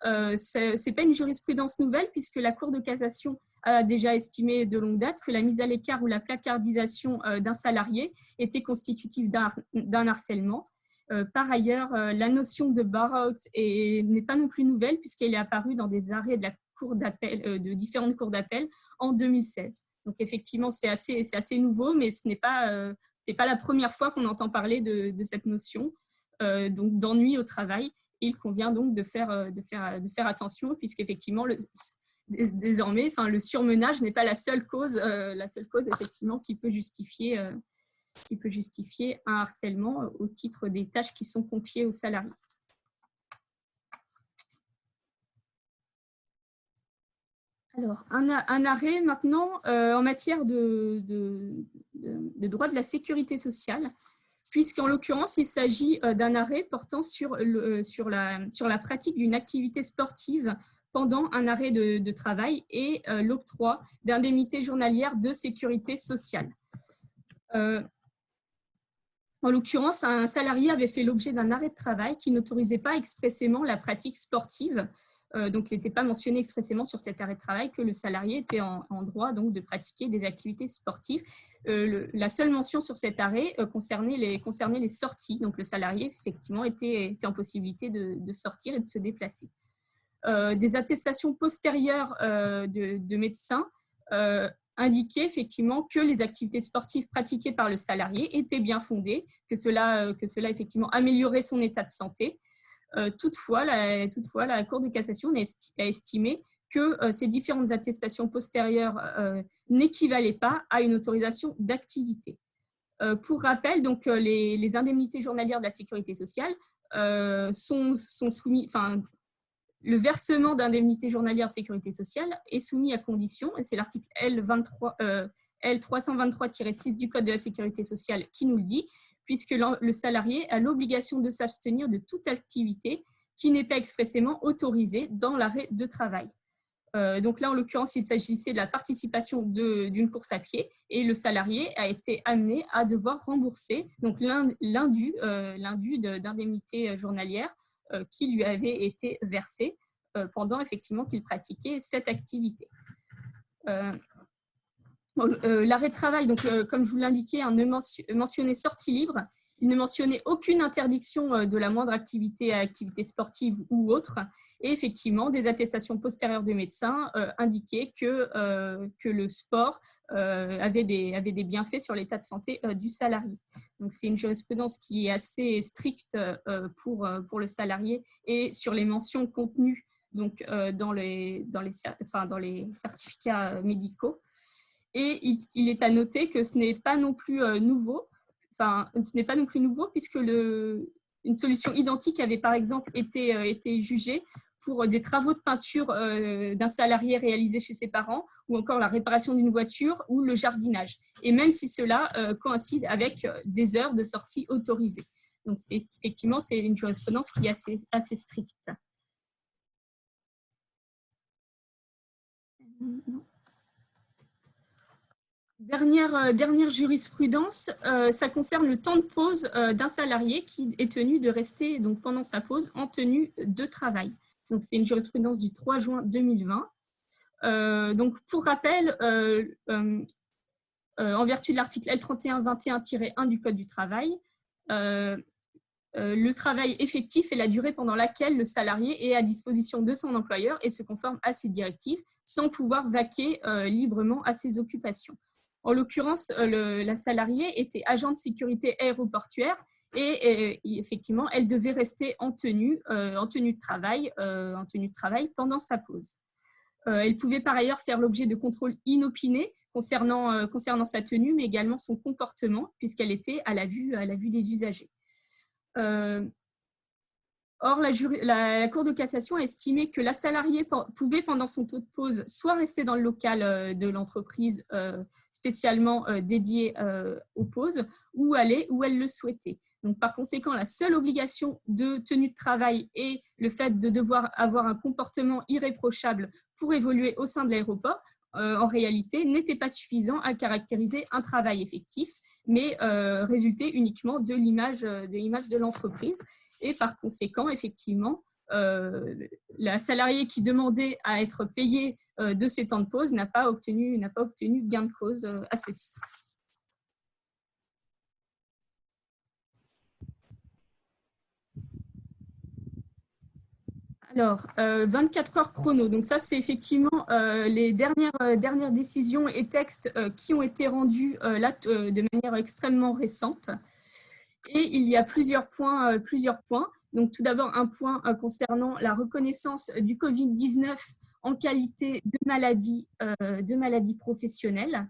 Ce n'est pas une jurisprudence nouvelle puisque la Cour de cassation a déjà estimé de longue date que la mise à l'écart ou la placardisation d'un salarié était constitutive d'un harcèlement. Par ailleurs, la notion de bar-out n'est pas non plus nouvelle puisqu'elle est apparue dans des arrêts de la cour d'appel, de différentes cours d'appel en 2016. Donc effectivement, c'est assez nouveau, mais ce n'est pas la première fois qu'on entend parler de cette notion donc d'ennui au travail. Et il convient donc de faire attention puisqu'effectivement, désormais, le surmenage n'est pas la seule cause effectivement qui peut justifier un harcèlement au titre des tâches qui sont confiées aux salariés. Alors, un arrêt maintenant en matière de droit de la sécurité sociale, puisqu'en l'occurrence, il s'agit d'un arrêt portant sur la pratique d'une activité sportive pendant un arrêt de travail et l'octroi d'indemnités journalières de sécurité sociale. En l'occurrence, un salarié avait fait l'objet d'un arrêt de travail qui n'autorisait pas expressément la pratique sportive. Donc, il n'était pas mentionné expressément sur cet arrêt de travail que le salarié était en droit donc, de pratiquer des activités sportives. La seule mention sur cet arrêt concernait les sorties. Donc, le salarié, effectivement, était en possibilité de sortir et de se déplacer. Des attestations postérieures de médecins indiquaient effectivement que les activités sportives pratiquées par le salarié étaient bien fondées, que cela effectivement améliorait son état de santé. Toutefois, la Cour de cassation a estimé que ces différentes attestations postérieures n'équivalaient pas à une autorisation d'activité. Pour rappel, donc, les indemnités journalières de la sécurité sociale sont soumises, le versement d'indemnités journalières de sécurité sociale est soumis à condition, et c'est l'article L323-6 du Code de la sécurité sociale qui nous le dit, puisque le salarié a l'obligation de s'abstenir de toute activité qui n'est pas expressément autorisée dans l'arrêt de travail. Donc là, en l'occurrence, il s'agissait de la participation d'une course à pied et le salarié a été amené à devoir rembourser donc l'indu d'indemnité journalière qui lui avait été versé pendant effectivement qu'il pratiquait cette activité. L'arrêt de travail, donc, comme je vous l'indiquais, ne mentionnait sortie libre. Il ne mentionnait aucune interdiction de la moindre activité sportive ou autre. Et effectivement, des attestations postérieures de médecins indiquaient que le sport avait des bienfaits sur l'état de santé du salarié. Donc, c'est une jurisprudence qui est assez stricte pour le salarié et sur les mentions contenues donc, dans les certificats médicaux. Et il est à noter que ce n'est pas non plus nouveau. Ce n'est pas non plus nouveau puisque une solution identique avait par exemple été jugée pour des travaux de peinture d'un salarié réalisés chez ses parents ou encore la réparation d'une voiture ou le jardinage. Et même si cela coïncide avec des heures de sortie autorisées. Donc, effectivement, c'est une jurisprudence qui est assez stricte. Dernière jurisprudence, ça concerne le temps de pause d'un salarié qui est tenu de rester donc, pendant sa pause en tenue de travail. Donc, c'est une jurisprudence du 3 juin 2020. Donc, pour rappel, en vertu de l'article L3121-1 du Code du travail, le travail effectif est la durée pendant laquelle le salarié est à disposition de son employeur et se conforme à ses directives sans pouvoir vaquer librement à ses occupations. En l'occurrence, la salariée était agent de sécurité aéroportuaire et effectivement, elle devait rester en tenue de travail pendant sa pause. Elle pouvait par ailleurs faire l'objet de contrôles inopinés concernant sa tenue, mais également son comportement, puisqu'elle était à la vue des usagers. Or, la Cour de cassation a estimé que la salariée pouvait, pendant son temps de pause, soit rester dans le local de l'entreprise spécialement dédié aux pauses, ou aller où elle le souhaitait. Donc, par conséquent, la seule obligation de tenue de travail et le fait de devoir avoir un comportement irréprochable pour évoluer au sein de l'aéroport, en réalité, n'était pas suffisant à caractériser un travail effectif, mais résultait uniquement de l'image de l'entreprise. Et par conséquent, effectivement, la salariée qui demandait à être payée de ses temps de pause n'a pas obtenu gain de cause à ce titre. Alors, 24 heures chrono. Donc ça, c'est effectivement les dernières décisions et textes qui ont été rendus là de manière extrêmement récente. Et il y a plusieurs points. Donc tout d'abord, un point concernant la reconnaissance du Covid-19 en qualité de maladie professionnelle.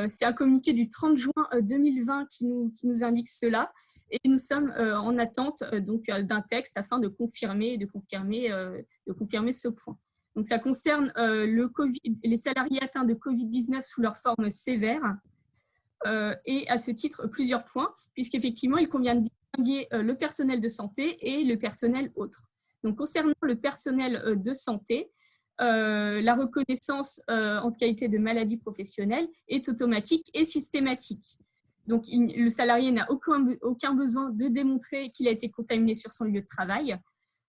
C'est un communiqué du 30 juin 2020 qui nous indique cela. Et nous sommes en attente d'un texte afin de confirmer ce point. Donc ça concerne les salariés atteints de Covid-19 sous leur forme sévère. Et à ce titre, plusieurs points, puisqu'effectivement, il convient de distinguer le personnel de santé et le personnel autre. Donc concernant le personnel de santé, la reconnaissance en qualité de maladie professionnelle est automatique et systématique. Donc, le salarié n'a aucun besoin de démontrer qu'il a été contaminé sur son lieu de travail.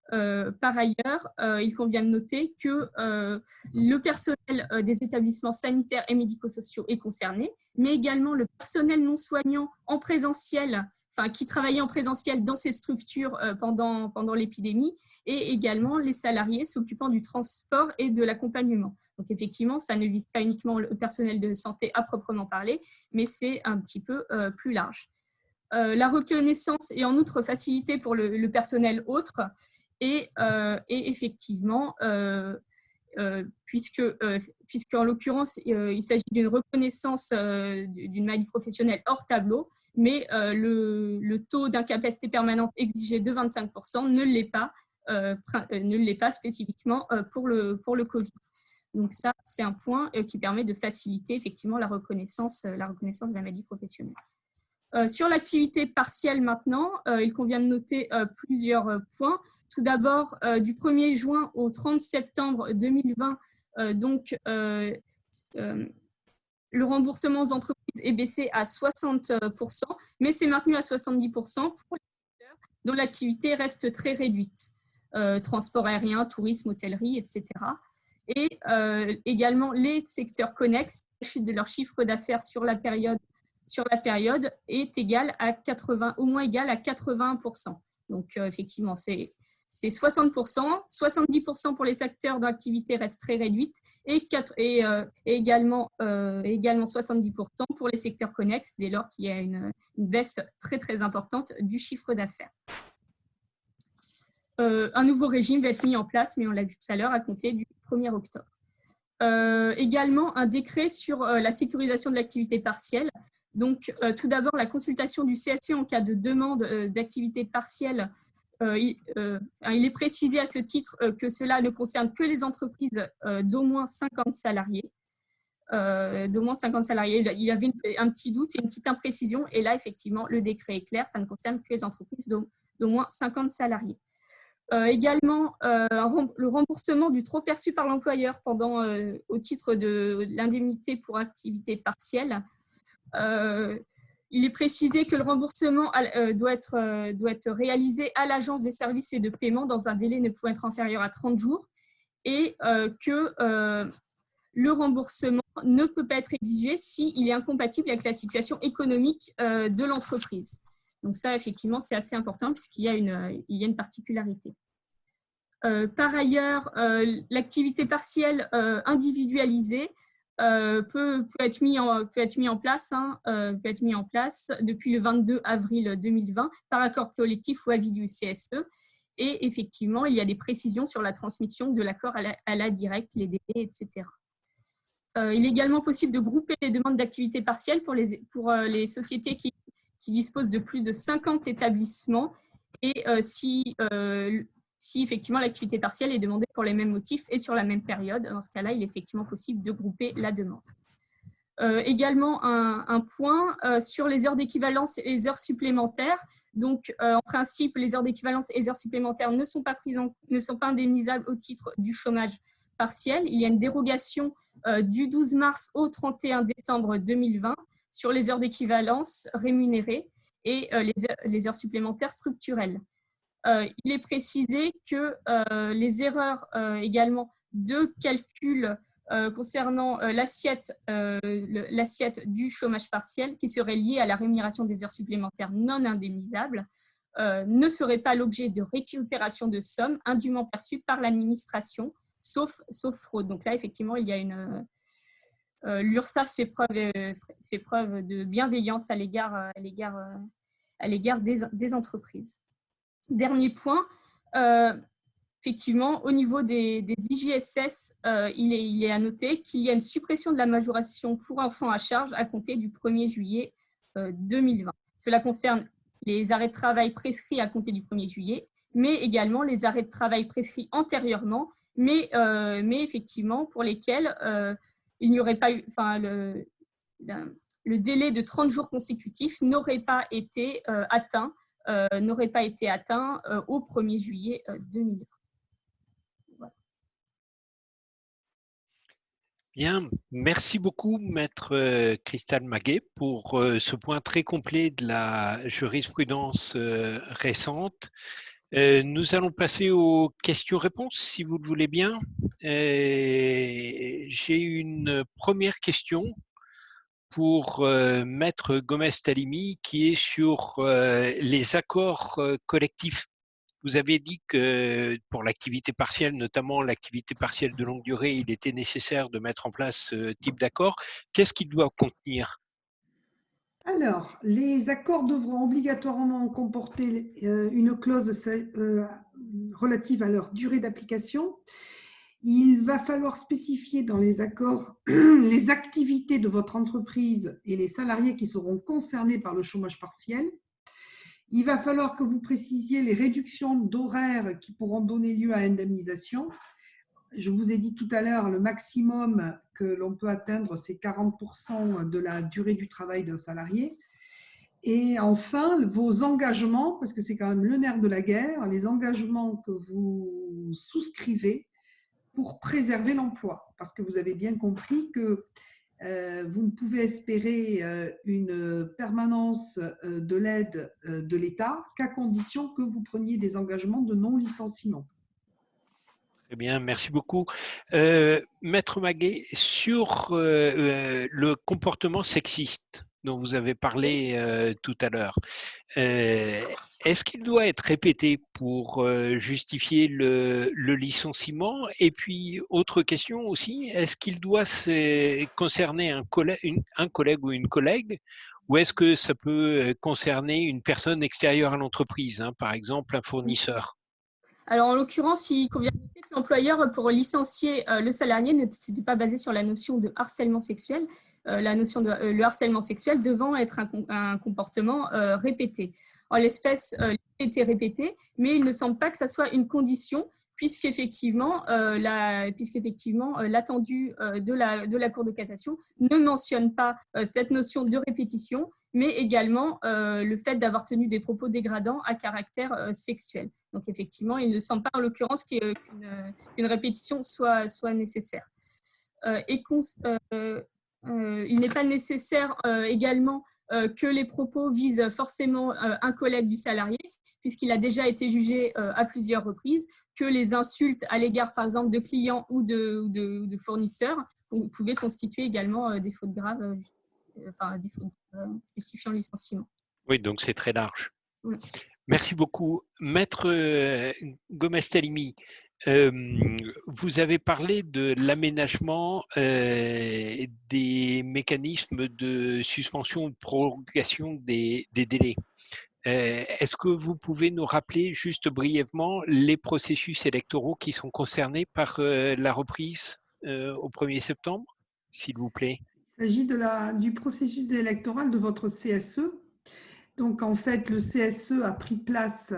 Par ailleurs, il convient de noter que le personnel des établissements sanitaires et médico-sociaux est concerné, mais également le personnel non soignant en présentiel, qui travaillait en présentiel dans ces structures pendant l'épidémie, et également les salariés s'occupant du transport et de l'accompagnement. Donc effectivement, ça ne vise pas uniquement le personnel de santé à proprement parler, mais c'est un petit peu plus large. La reconnaissance est en outre facilitée pour le personnel autre, et effectivement, puisque en l'occurrence, il s'agit d'une reconnaissance d'une maladie professionnelle hors tableau, mais le taux d'incapacité permanente exigé de 25% ne l'est pas spécifiquement pour le Covid. Donc ça, c'est un point qui permet de faciliter effectivement la reconnaissance de la maladie professionnelle. Sur l'activité partielle maintenant, il convient de noter plusieurs points. Tout d'abord, du 1er juin au 30 septembre 2020, le remboursement aux entreprises est baissé à 60%, mais c'est maintenu à 70% pour les secteurs dont l'activité reste très réduite. Transport aérien, tourisme, hôtellerie, etc. Et également les secteurs connexes, la chute de leur chiffre d'affaires sur la période est égale à au moins égale à 80%. Donc, effectivement, c'est 60%, 70% pour les secteurs dont l'activité reste très réduite et également 70% pour les secteurs connexes dès lors qu'il y a une baisse très, très importante du chiffre d'affaires. Un nouveau régime va être mis en place, mais on l'a vu tout à l'heure, à compter du 1er octobre. Également, un décret sur la sécurisation de l'activité partielle. Donc, tout d'abord, la consultation du CSE en cas de demande d'activité partielle. Il est précisé à ce titre que cela ne concerne que les entreprises d'au moins 50 salariés. Il y avait un petit doute et une petite imprécision. Et là, effectivement, le décret est clair. Ça ne concerne que les entreprises d'au moins 50 salariés. Également, le remboursement du trop perçu par l'employeur au titre de l'indemnité pour activité partielle. Il est précisé que le remboursement doit être réalisé à l'Agence des services et de paiement dans un délai ne pouvant être inférieur à 30 jours et que le remboursement ne peut pas être exigé s'il est incompatible avec la situation économique de l'entreprise. Donc ça, effectivement, c'est assez important puisqu'il y a une particularité. Par ailleurs, l'activité partielle individualisée peut être mis en place depuis le 22 avril 2020 par accord collectif ou avis du CSE. Et effectivement, il y a des précisions sur la transmission de l'accord à la directe, les délais, etc. Il est également possible de grouper les demandes d'activité partielle pour les sociétés qui disposent de plus de 50 établissements et si effectivement l'activité partielle est demandée pour les mêmes motifs et sur la même période. Dans ce cas-là, il est effectivement possible de grouper la demande. Également, un point sur les heures d'équivalence et les heures supplémentaires. Donc, en principe, les heures d'équivalence et les heures supplémentaires ne sont pas indemnisables au titre du chômage partiel. Il y a une dérogation du 12 mars au 31 décembre 2020 sur les heures d'équivalence rémunérées et les heures supplémentaires structurelles. il est précisé que les erreurs également de calcul concernant l'assiette du chômage partiel qui serait liée à la rémunération des heures supplémentaires non indemnisables ne ferait pas l'objet de récupération de sommes indûment perçues par l'administration, sauf fraude. Donc là, effectivement, il y a l'URSSAF fait preuve de bienveillance à l'égard des entreprises. Dernier point, effectivement, au niveau des IJSS, il est à noter qu'il y a une suppression de la majoration pour enfants à charge à compter du 1er juillet 2020. Cela concerne les arrêts de travail prescrits à compter du 1er juillet, mais également les arrêts de travail prescrits antérieurement, mais effectivement pour lesquels il n'y aurait pas eu, le délai de 30 jours consécutifs n'aurait pas été atteint au 1er juillet 2020. Voilà. Bien, merci beaucoup, Maître Christelle Maguet, pour ce point très complet de la jurisprudence récente. Nous allons passer aux questions-réponses, si vous le voulez bien. J'ai une première question pour Maître Gomez-Talimi, qui est sur les accords collectifs. Vous avez dit que pour l'activité partielle, notamment l'activité partielle de longue durée, il était nécessaire de mettre en place ce type d'accord. Qu'est-ce qu'il doit contenir ? Alors, les accords devront obligatoirement comporter une clause relative à leur durée d'application. Il va falloir spécifier dans les accords les activités de votre entreprise et les salariés qui seront concernés par le chômage partiel. Il va falloir que vous précisiez les réductions d'horaires qui pourront donner lieu à indemnisation. Je vous ai dit tout à l'heure, le maximum que l'on peut atteindre, c'est 40% de la durée du travail d'un salarié. Et enfin, vos engagements, parce que c'est quand même le nerf de la guerre, les engagements que vous souscrivez pour préserver l'emploi. Parce que vous avez bien compris que vous ne pouvez espérer une permanence de l'aide de l'État qu'à condition que vous preniez des engagements de non-licenciement. Très bien, merci beaucoup. Maître Maguet, sur le comportement sexiste dont vous avez parlé tout à l'heure, est-ce qu'il doit être répété pour justifier le licenciement? Et puis, autre question aussi, est-ce qu'il doit concerner un collègue ou une collègue, ou est-ce que ça peut concerner une personne extérieure à l'entreprise, hein, par exemple un fournisseur? Alors, en l'occurrence, il convient de noter que l'employeur, pour licencier le salarié, ne s'était pas basé sur la notion de harcèlement sexuel, le harcèlement sexuel devant être un comportement répété. En l'espèce, il a été répété, mais il ne semble pas que ça soit une condition, puisqu'effectivement, l'attendu de la Cour de cassation ne mentionne pas cette notion de répétition, mais également le fait d'avoir tenu des propos dégradants à caractère sexuel. Donc, effectivement, il ne semble pas, en l'occurrence, qu'une répétition soit nécessaire. Il n'est pas nécessaire également que les propos visent forcément un collègue du salarié, puisqu'il a déjà été jugé à plusieurs reprises que les insultes à l'égard, par exemple, de clients ou de fournisseurs pouvaient constituer également des fautes graves, des fautes justifiant le licenciement. Oui, donc c'est très large. Oui. Merci beaucoup. Maître Gomez-Talimi, vous avez parlé de l'aménagement des mécanismes de suspension ou de prolongation des délais. Est-ce que vous pouvez nous rappeler juste brièvement les processus électoraux qui sont concernés par la reprise au 1er septembre, s'il vous plaît? Il s'agit du processus électoral de votre CSE. Donc, en fait, le CSE a pris place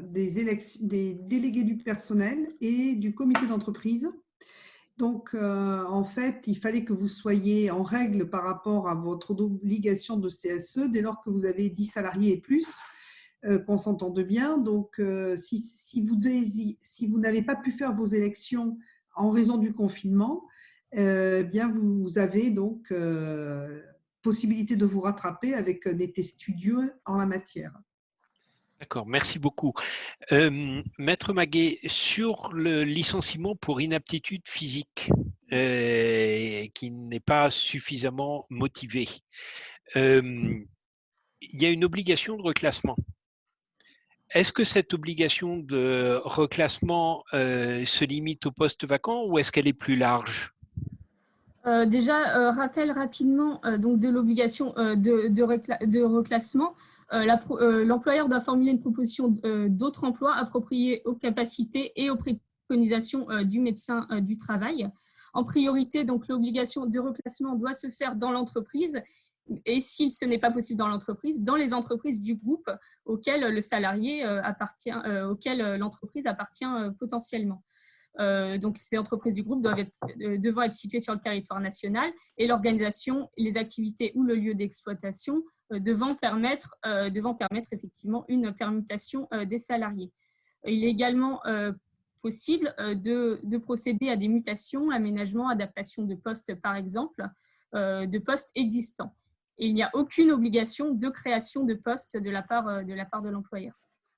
des délégués du personnel et du comité d'entreprise. Donc, en fait, il fallait que vous soyez en règle par rapport à votre obligation de CSE dès lors que vous avez 10 salariés et plus, qu'on s'entende bien. Donc, si vous n'avez pas pu faire vos élections en raison du confinement, bien vous avez donc possibilité de vous rattraper avec des tests studieux en la matière. D'accord, merci beaucoup. Maître Maguet, sur le licenciement pour inaptitude physique, qui n'est pas suffisamment motivé, il y a une obligation de reclassement. Est-ce que cette obligation de reclassement se limite aux postes vacants ou est-ce qu'elle est plus large? Rappel rapidement donc de l'obligation de reclassement. L'employeur doit formuler une proposition d'autres emplois appropriés aux capacités et aux préconisations du médecin du travail. En priorité, donc l'obligation de reclassement doit se faire dans l'entreprise et si ce n'est pas possible dans l'entreprise, dans les entreprises du groupe auquel le salarié appartient, auquel l'entreprise appartient potentiellement. Donc, ces entreprises du groupe devront être situées sur le territoire national et l'organisation, les activités ou le lieu d'exploitation devant permettre effectivement une permutation des salariés. Il est également possible de procéder à des mutations, aménagements, adaptations de postes, par exemple, de postes existants. Et il n'y a aucune obligation de création de postes de la part de l'employeur.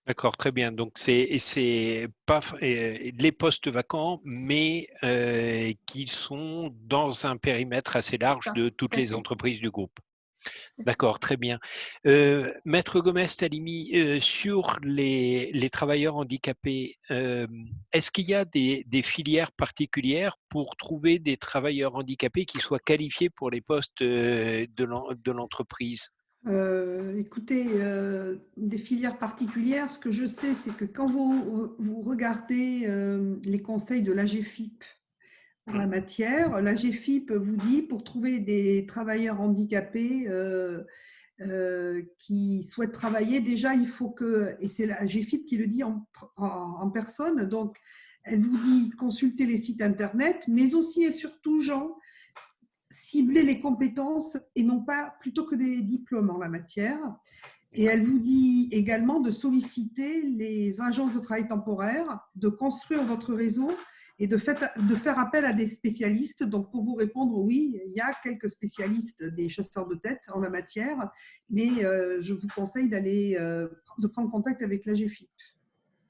D'accord, très bien. Donc, c'est pas les postes vacants, mais qui sont dans un périmètre assez large de toutes les entreprises du groupe. D'accord, très bien. Maître Gomez-Talimi, sur les travailleurs handicapés, est-ce qu'il y a des filières particulières pour trouver des travailleurs handicapés qui soient qualifiés pour les postes de l'entreprise? Écoutez, des filières particulières, ce que je sais, c'est que quand vous regardez les conseils de l'AGFIP en la matière, l'AGFIP vous dit pour trouver des travailleurs handicapés qui souhaitent travailler, déjà il faut que, et c'est l'AGFIP qui le dit en personne, donc elle vous dit consulter les sites internet, mais aussi et surtout, Jean, cibler les compétences et non pas plutôt que des diplômes en la matière. Et elle vous dit également de solliciter les agences de travail temporaire, de construire votre réseau et de faire appel à des spécialistes. Donc, pour vous répondre, oui, il y a quelques spécialistes des chasseurs de tête en la matière, mais je vous conseille de prendre contact avec l'AGFIP.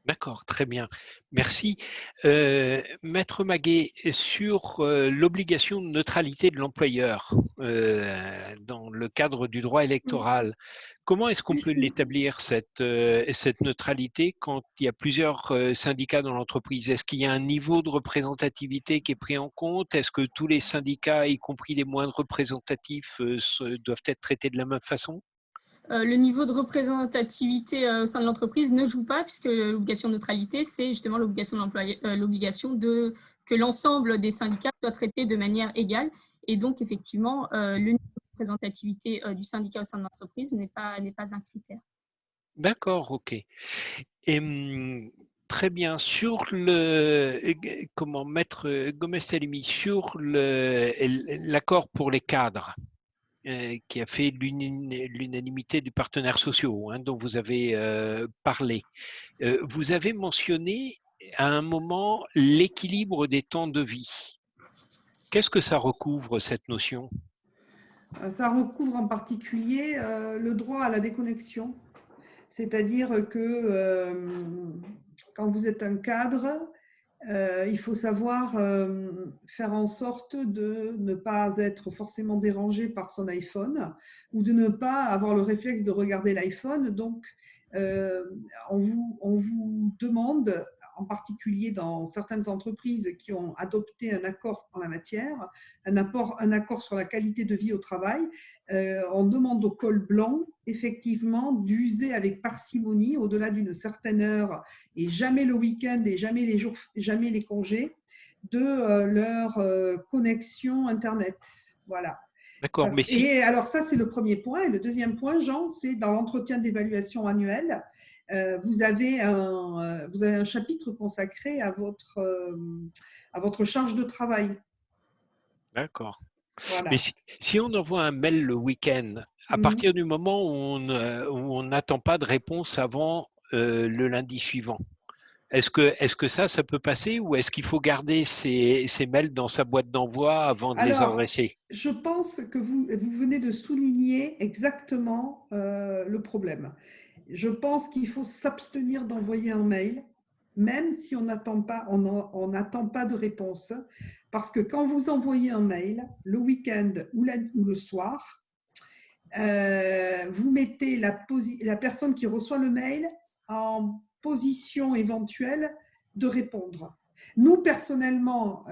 D'accord, très bien. Merci. Maître Maguet, sur l'obligation de neutralité de l'employeur dans le cadre du droit électoral, comment est-ce qu'on peut l'établir, cette neutralité, quand il y a plusieurs syndicats dans l'entreprise? Est-ce qu'il y a un niveau de représentativité qui est pris en compte? Est-ce que tous les syndicats, y compris les moins représentatifs, doivent être traités de la même façon? Le niveau de représentativité au sein de l'entreprise ne joue pas, puisque l'obligation de neutralité, c'est justement l'obligation de l'obligation que l'ensemble des syndicats soient traités de manière égale. Et donc, effectivement, le niveau de représentativité du syndicat au sein de l'entreprise n'est pas un critère. D'accord, ok. Et, très bien. Sur Maître Gomez-Talimi, sur l'accord pour les cadres, qui a fait l'unanimité des partenaires sociaux, hein, dont vous avez parlé. Vous avez mentionné à un moment l'équilibre des temps de vie. Qu'est-ce que ça recouvre, cette notion? Ça recouvre en particulier le droit à la déconnexion, c'est-à-dire que quand vous êtes un cadre, il faut savoir faire en sorte de ne pas être forcément dérangé par son iPhone ou de ne pas avoir le réflexe de regarder l'iPhone. Donc, on vous demande, en particulier dans certaines entreprises qui ont adopté un accord en la matière, un accord sur la qualité de vie au travail, on demande au col blanc, effectivement, d'user avec parcimonie au-delà d'une certaine heure et jamais le week-end et jamais les congés de leur connexion Internet. Voilà. D'accord, mais si. Et alors ça, c'est le premier point. Et le deuxième point, Jean, c'est dans l'entretien d'évaluation annuel, vous avez un chapitre consacré à votre charge de travail. D'accord. Voilà. Mais si on envoie un mail le week-end, à partir du moment où on n'attend pas de réponse avant le lundi suivant, est-ce que ça peut passer, ou est-ce qu'il faut garder ces mails dans sa boîte d'envoi avant de les adresser? Je pense que vous venez de souligner exactement le problème. je pense qu'il faut s'abstenir d'envoyer un mail, même si on n'attend pas, on n'attend pas de réponse, parce que quand vous envoyez un mail, le week-end ou le soir, vous mettez la personne qui reçoit le mail en position éventuelle de répondre. Nous, personnellement,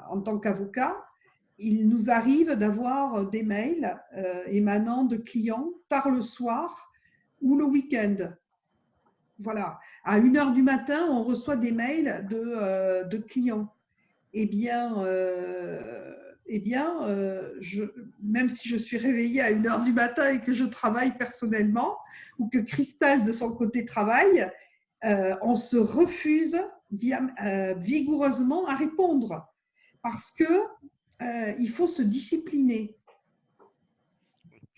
en tant qu'avocat, il nous arrive d'avoir des mails émanant de clients tard le soir ou le week-end. Voilà, à 1h du matin, on reçoit des mails de clients. Eh bien, même si je suis réveillée à 1h du matin et que je travaille personnellement, ou que Christelle, de son côté, travaille, on se refuse vigoureusement à répondre parce qu'il faut se discipliner.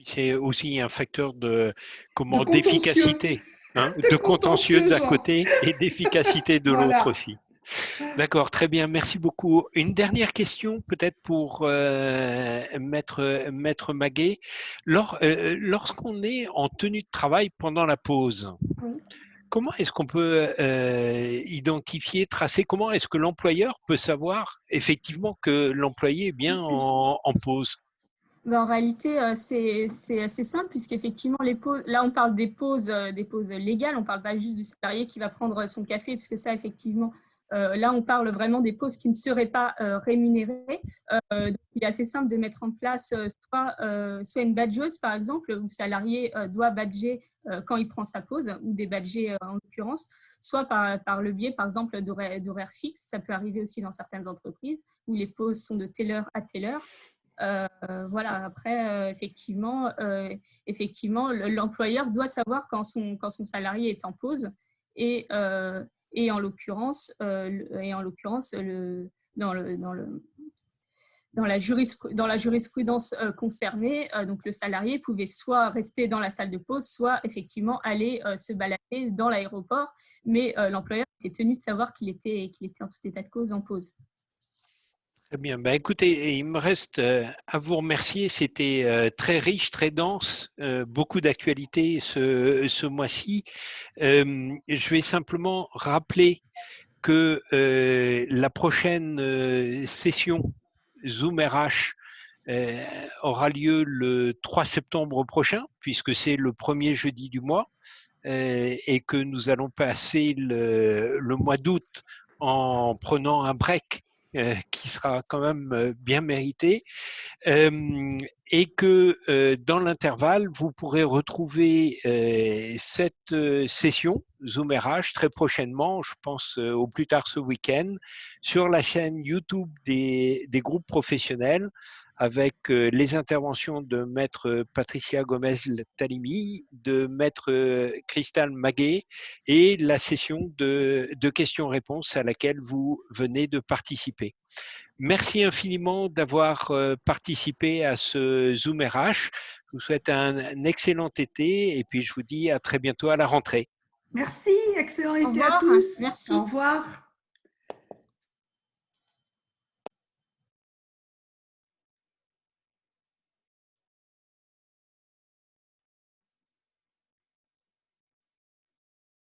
C'est aussi un facteur d'efficacité, hein, de contentieux d'un côté et d'efficacité de l'autre aussi. D'accord, très bien, merci beaucoup. Une dernière question peut-être pour Maître Maguet. Lorsqu'on est en tenue de travail pendant la pause, comment est-ce qu'on peut identifier, tracer, comment est-ce que l'employeur peut savoir effectivement que l'employé est bien en pause? En réalité, c'est assez simple puisqu'effectivement, les pauses, là, on parle des pauses légales, on ne parle pas juste du salarié qui va prendre son café, puisque ça, effectivement, là, on parle vraiment des pauses qui ne seraient pas rémunérées. Donc, il est assez simple de mettre en place soit une badgeuse, par exemple, où le salarié doit badger quand il prend sa pause, ou des badgés en l'occurrence, soit par le biais, par exemple, d'horaires fixes. Ça peut arriver aussi dans certaines entreprises où les pauses sont de telle heure à telle heure. Voilà, après, effectivement, l'employeur doit savoir quand son salarié est en pause et en l'occurrence, dans la jurisprudence concernée, donc le salarié pouvait soit rester dans la salle de pause, soit effectivement aller se balader dans l'aéroport, mais l'employeur était tenu de savoir qu'il était en tout état de cause en pause. Très bien. Ben, écoutez, il me reste à vous remercier. C'était très riche, très dense, beaucoup d'actualités ce mois-ci. Je vais simplement rappeler que la prochaine session Zoom RH aura lieu le 3 septembre prochain, puisque c'est le premier jeudi du mois, et que nous allons passer le mois d'août en prenant un break qui sera quand même bien mérité, et que dans l'intervalle, vous pourrez retrouver cette session Zoom RH très prochainement, je pense au plus tard ce week-end, sur la chaîne YouTube des groupes professionnels, avec les interventions de Maître Patricia Gomez-Talimi, de Maître Christelle Maguet et la session de questions-réponses à laquelle vous venez de participer. Merci infiniment d'avoir participé à ce Zoom RH. Je vous souhaite un excellent été et puis je vous dis à très bientôt à la rentrée. Merci, excellent été à tous. Merci. Au revoir.